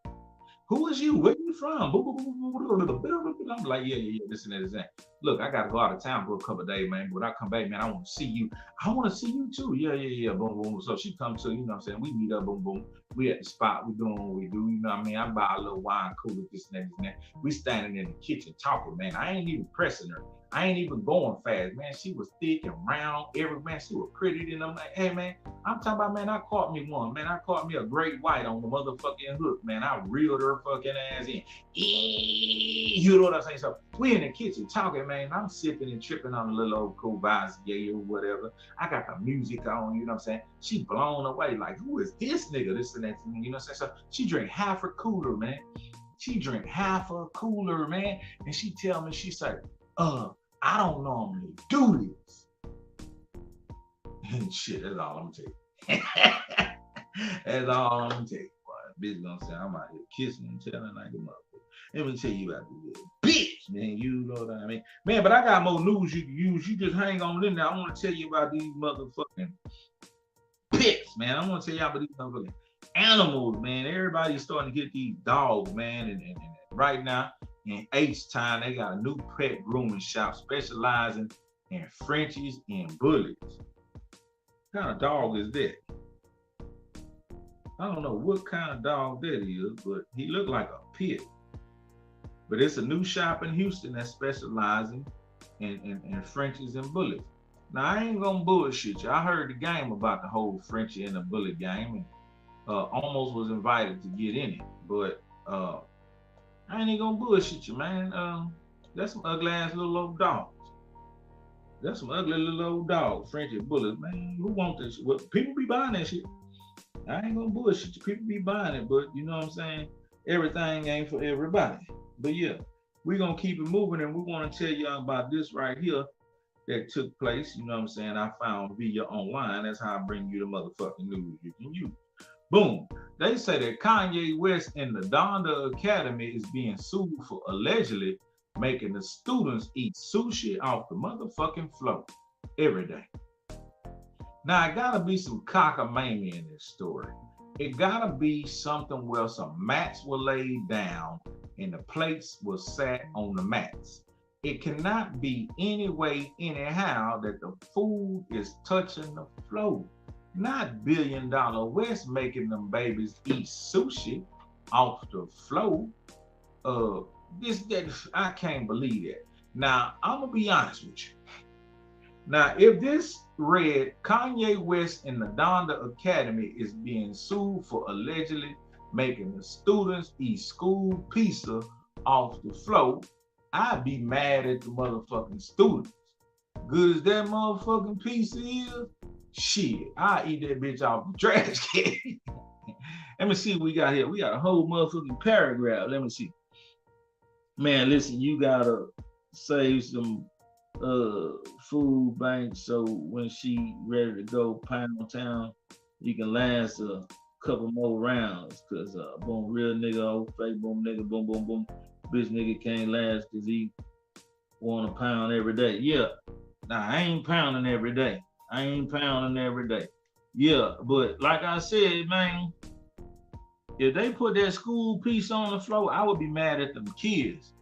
Who is you? Where you from? I'm like, yeah, this and that. Look, I gotta go out of town for a couple of days, man. When I come back, man, I want to see you. I want to see you too. Yeah, boom, boom. So she comes to, you know what I'm saying? We meet up, boom, boom. We at the spot, we doing what we do, you know what I mean? I buy a little wine cooler, this and that. We standing in the kitchen talking, man. I ain't even pressing her. I ain't even going fast, man. She was thick and round, man. She was pretty. And I'm like, hey, man, I'm talking about, man, I caught me one. Man, I caught me a great white on the motherfucking hook, man. I reeled her fucking ass in. You know what I'm saying? So We in the kitchen talking, man. I'm sipping and tripping on a little old Courvoisier or whatever. I got the music on, you know what I'm saying? She blown away, like, who is this nigga? This and that, you know what I'm saying? So she drank half her cooler, man. She drank half her cooler, man. And she tell me, she said, I don't normally do this. And shit, that's all I'm gonna tell you. That's all I'm gonna tell you. Boy, bitch gonna say I'm out here kissing and telling like a motherfucker. Let me tell you about this bitch, man. You know what I mean? Man, but I got more news you can use. You just hang on in there. I want to tell you about these motherfucking pets, man. I want to tell you about these motherfucking animals, man. Everybody's starting to get these dogs, man. And right now in H-Town, they got a new pet grooming shop specializing in Frenchies and Bullies. What kind of dog is that? I don't know what kind of dog that is, but he looked like a pit. But it's a new shop in Houston that's specializing in Frenchies and Bullies. Now, I ain't gonna bullshit you. I heard the game about the whole Frenchie and the Bully game, and almost was invited to get in it. But I ain't gonna bullshit you, man. That's some ugly ass little old dogs. That's some ugly little old dogs, Frenchie and Bullies, man. Who want this shit? Well, people be buying that shit. I ain't gonna bullshit you. People be buying it, but you know what I'm saying? Everything ain't for everybody. But yeah, we're gonna keep it moving, and we want to tell y'all about this right here that took place. You know what I'm saying? I found via online. That's how I bring you the motherfucking news you can use. Boom. They say that Kanye West and the Donda Academy is being sued for allegedly making the students eat sushi off the motherfucking floor every day. Now, it gotta be some cockamamie in this story. It gotta be something where some mats were laid down and the plates were sat on the mats. It cannot be any way, anyhow, that the food is touching the floor. Not $1 Billion West making them babies eat sushi off the floor. I can't believe that. Now, I'm gonna be honest with you. Now, if this read Kanye West and the Donda Academy is being sued for allegedly making the students eat school pizza off the floor, I'd be mad at the motherfucking students. Good as that motherfucking pizza is, shit, I eat that bitch off the trash can. Let me see what we got here. We got a whole motherfucking paragraph. Let me see. Man, listen, you gotta save some food bank so when she ready to go pound town, you can last a couple more rounds. Cause boom, real nigga, old fake boom nigga, boom, boom, boom. Bitch nigga can't last cause he want to pound every day. Yeah. Nah, I ain't pounding every day. Yeah, but like I said, man, if they put that school piece on the floor, I would be mad at them kids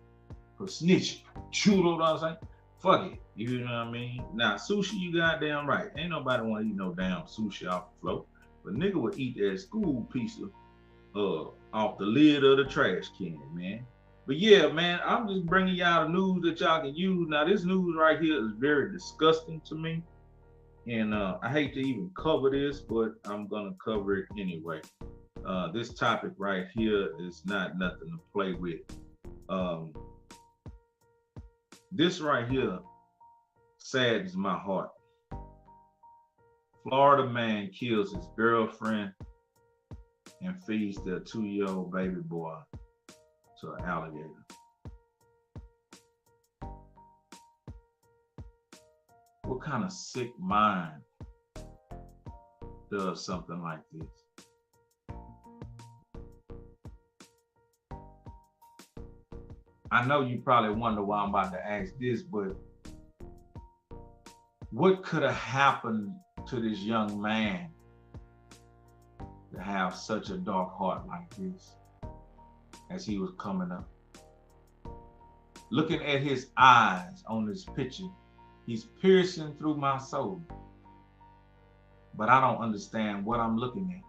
for snitching. You know what I'm saying? Fuck it. You know what I mean? Now, sushi, you goddamn right. Ain't nobody want to eat no damn sushi off the floor. But nigga would eat that school pizza off the lid of the trash can, man. But yeah, man, I'm just bringing y'all the news that y'all can use. Now, this news right here is very disgusting to me. And I hate to even cover this, but I'm going to cover it anyway. This topic right here is not nothing to play with. This right here saddens my heart. Florida man kills his girlfriend and feeds their 2-year-old baby boy to an alligator. What kind of sick mind does something like this? I know you probably wonder why I'm about to ask this, but what could have happened to this young man to have such a dark heart like this as he was coming up? Looking at his eyes on this picture, he's piercing through my soul, but I don't understand what I'm looking at.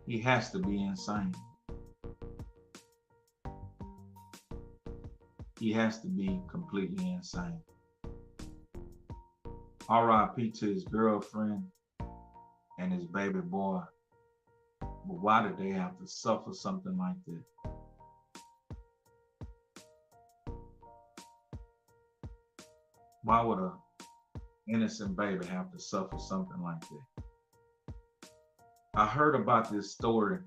He has to be insane. He has to be completely insane. R.I.P. to his girlfriend and his baby boy. But why did they have to suffer something like that? Why would a innocent baby have to suffer something like that? I heard about this story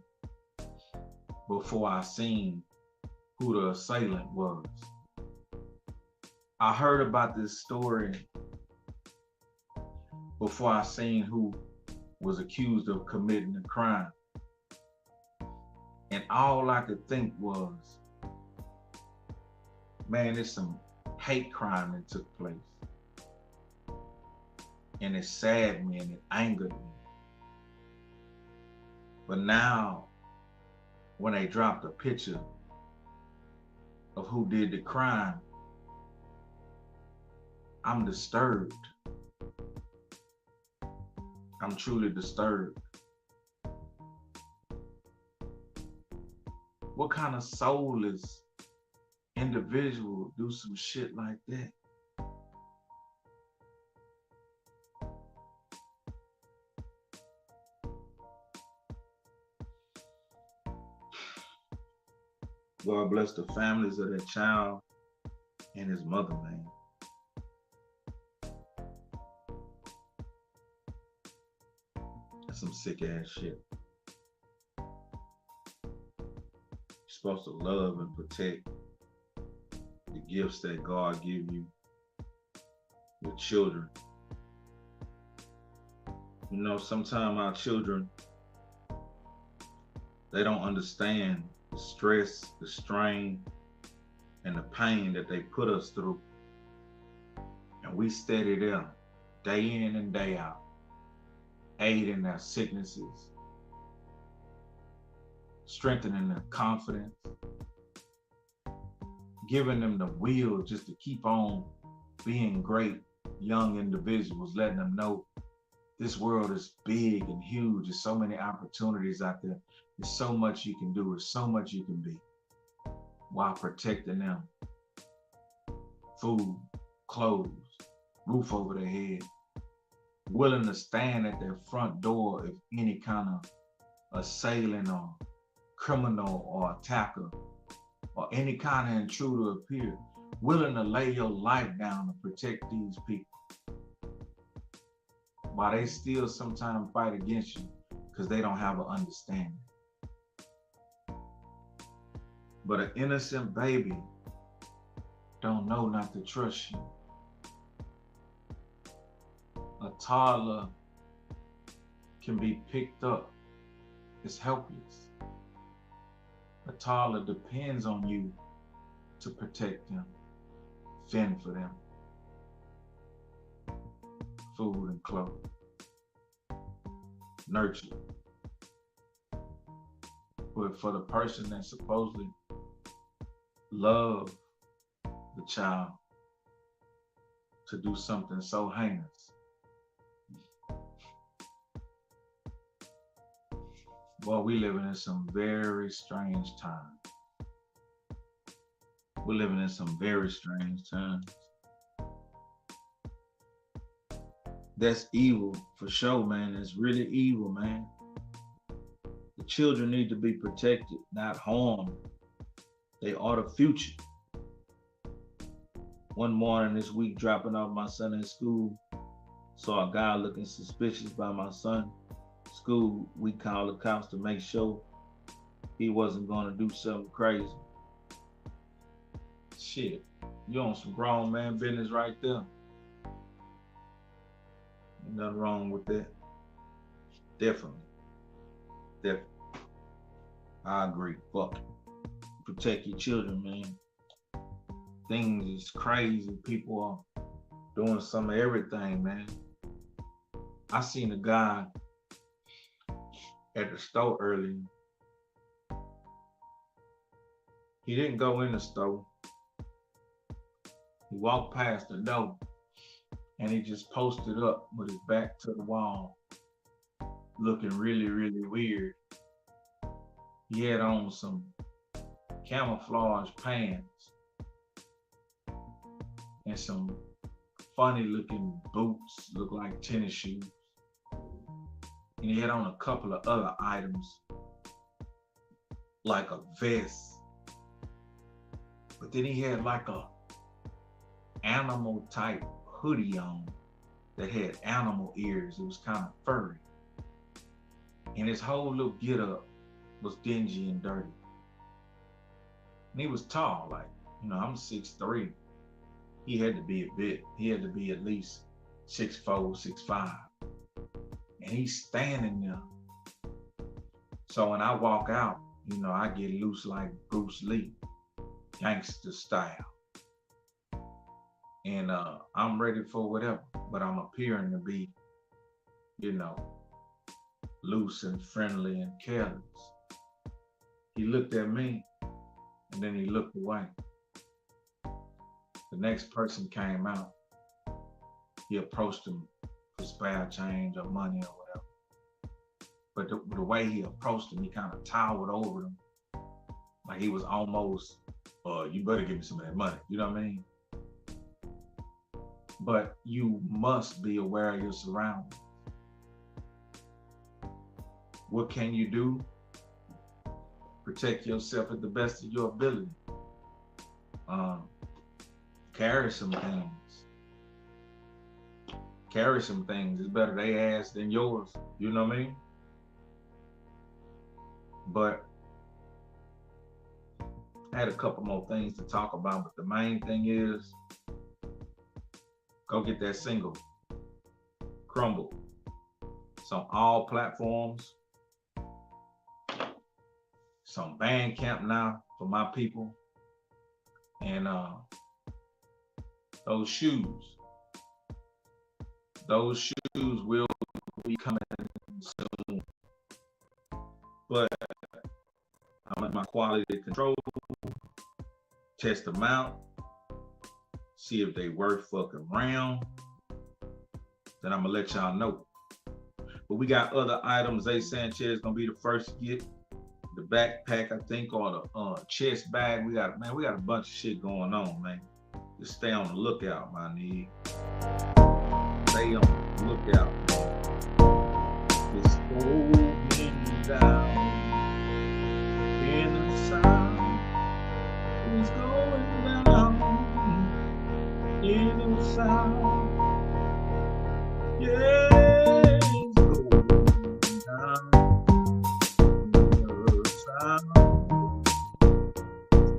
before I seen who the assailant was. I heard about this story before I seen who was accused of committing the crime. And all I could think was, man, it's some hate crime that took place. And it saddened me and it angered me. But now, when they dropped a picture of who did the crime, I'm disturbed. I'm truly disturbed. What kind of soulless individual do some shit like that? God bless the families of that child and his mother, man. That's some sick ass shit. You're supposed to love and protect the gifts that God give you, your children. You know, sometimes our children, they don't understand the stress, the strain, and the pain that they put us through. And we steady there, day in and day out, aiding their sicknesses, strengthening their confidence, giving them the will just to keep on being great young individuals, letting them know this world is big and huge. There's so many opportunities out there. There's so much you can do. There's so much you can be, while protecting them. Food, clothes, roof over their head, willing to stand at their front door if any kind of assailant or criminal or attacker or any kind of intruder appear, willing to lay your life down to protect these people, while they still sometimes fight against you because they don't have an understanding. But an innocent baby don't know not to trust you. A toddler can be picked up. It's helpless. A toddler depends on you to protect them, fend for them. Food and clothes. Nurture. But for the person that's supposedly love the child to do something so heinous. Boy, we living in some very strange times. We're living in some very strange times. That's evil for sure, man. It's really evil, man. The children need to be protected, not harmed. They are the future. One morning this week, dropping off my son in school, saw a guy looking suspicious by my son. School, we called the cops to make sure he wasn't going to do something crazy. Shit, you on some grown man business right there. Ain't nothing wrong with that. Definitely. I agree. Fuck it. Protect your children, man. Things is crazy. People are doing some of everything, man. I seen a guy at the store earlier. He didn't go in the store. He walked past the door and he just posted up with his back to the wall, looking really, really weird. He had on some camouflage pants and some funny looking boots, look like tennis shoes. And he had on a couple of other items, like a vest. But then he had like a animal type hoodie on that had animal ears. It was kind of furry. And his whole little get up was dingy and dirty. And he was tall, like, you know, I'm 6'3". He had to be he had to be at least 6'4", 6'5". And he's standing there. So when I walk out, you know, I get loose like Bruce Lee, gangster style. And I'm ready for whatever, but I'm appearing to be, you know, loose and friendly and careless. He looked at me and then he looked away. The next person came out. He approached him for spare change or money or whatever. But the way he approached him, he kind of towered over him. Like he was almost, you better give me some of that money. You know what I mean? But you must be aware of your surroundings. What can you do? Protect yourself at the best of your ability. Carry some things. Carry some things. It's better they ass than yours. You know what I mean? But I had a couple more things to talk about, but the main thing is go get that single, Crumble. It's on all platforms. It's on Bandcamp now for my people. And those shoes will be coming soon. But I'm at my quality control, test them out, see if they worth fucking around. Then I'm gonna let y'all know. But we got other items. Zay Sanchez gonna be the first to get the backpack, I think, or the chest bag. We got a bunch of shit going on, man. Just stay on the lookout, my nigga. Stay on the lookout, man. It's going down in the south. It's going down in the south. Yeah, it's going down in the south.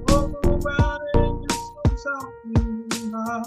Walk around and get some something now.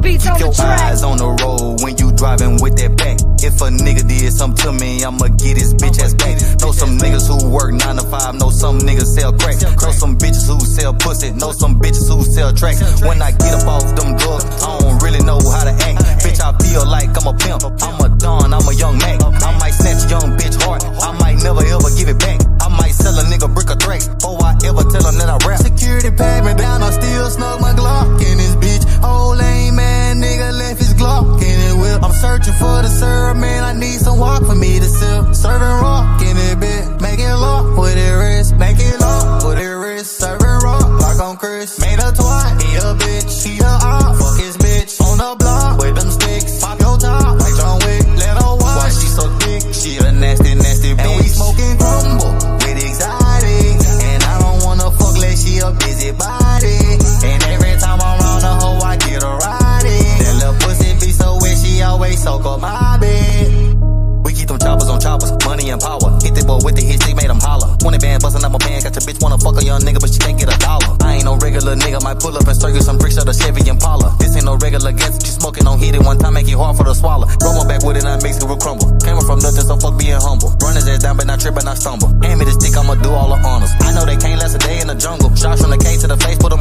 Keep your eyes on the road when you driving with that back. If a nigga did something to me, I'ma get his bitch ass back. Know some niggas who work 9 to 5, know some niggas sell crack. Know some bitches who sell pussy, know some bitches who sell tracks. When I get up off them drugs, I don't really know how to act. Bitch, I feel like I'm a pimp, I'm a don, I'm a young Mac. I might snatch a young bitch heart, I might never ever give it back. I might sell a nigga brick of tracks, before I ever tell him that I rap. Security pat me down, I still snug my Glock in this bitch. Old lame man, nigga left his Glock in it whip. I'm searching for the syrup, man, I need some walk for me to sip. Serving rock in it bit, make it lock with it wrist. Make it lock with it wrist, serving rock like I'm Chris. Made a twat, he a bitch, he a op, fuck his bitch. On the block with them sticks, pop your top like John Wick. Let her watch, why she so thick, she a nasty, nasty bitch. And we smoking Crumble with exotic, and I don't wanna fuck like she a busy body. And every time I'm around the hoe, I get a ride in. That little pussy be so wet, she always soak up my bed. We keep them choppers on choppers, money and power. Hit that boy with the hit, she made him holler. 20 band bustin' up my band, got your bitch wanna fuck a young nigga, but she can't get $1. I ain't no regular nigga, might pull up and circle some bricks of the Chevy Impala. This ain't no regular gas, you smoking, don't hit it one time, make it hard for the swallow. Roll my back with it, I mix it with Crumble. Came up from nothing, so fuck being humble. Run his ass down, but not trip and not stumble. Hand me the stick, I'ma do all the honors. I know they can't last a day in the jungle. Shots from the K to the face, put them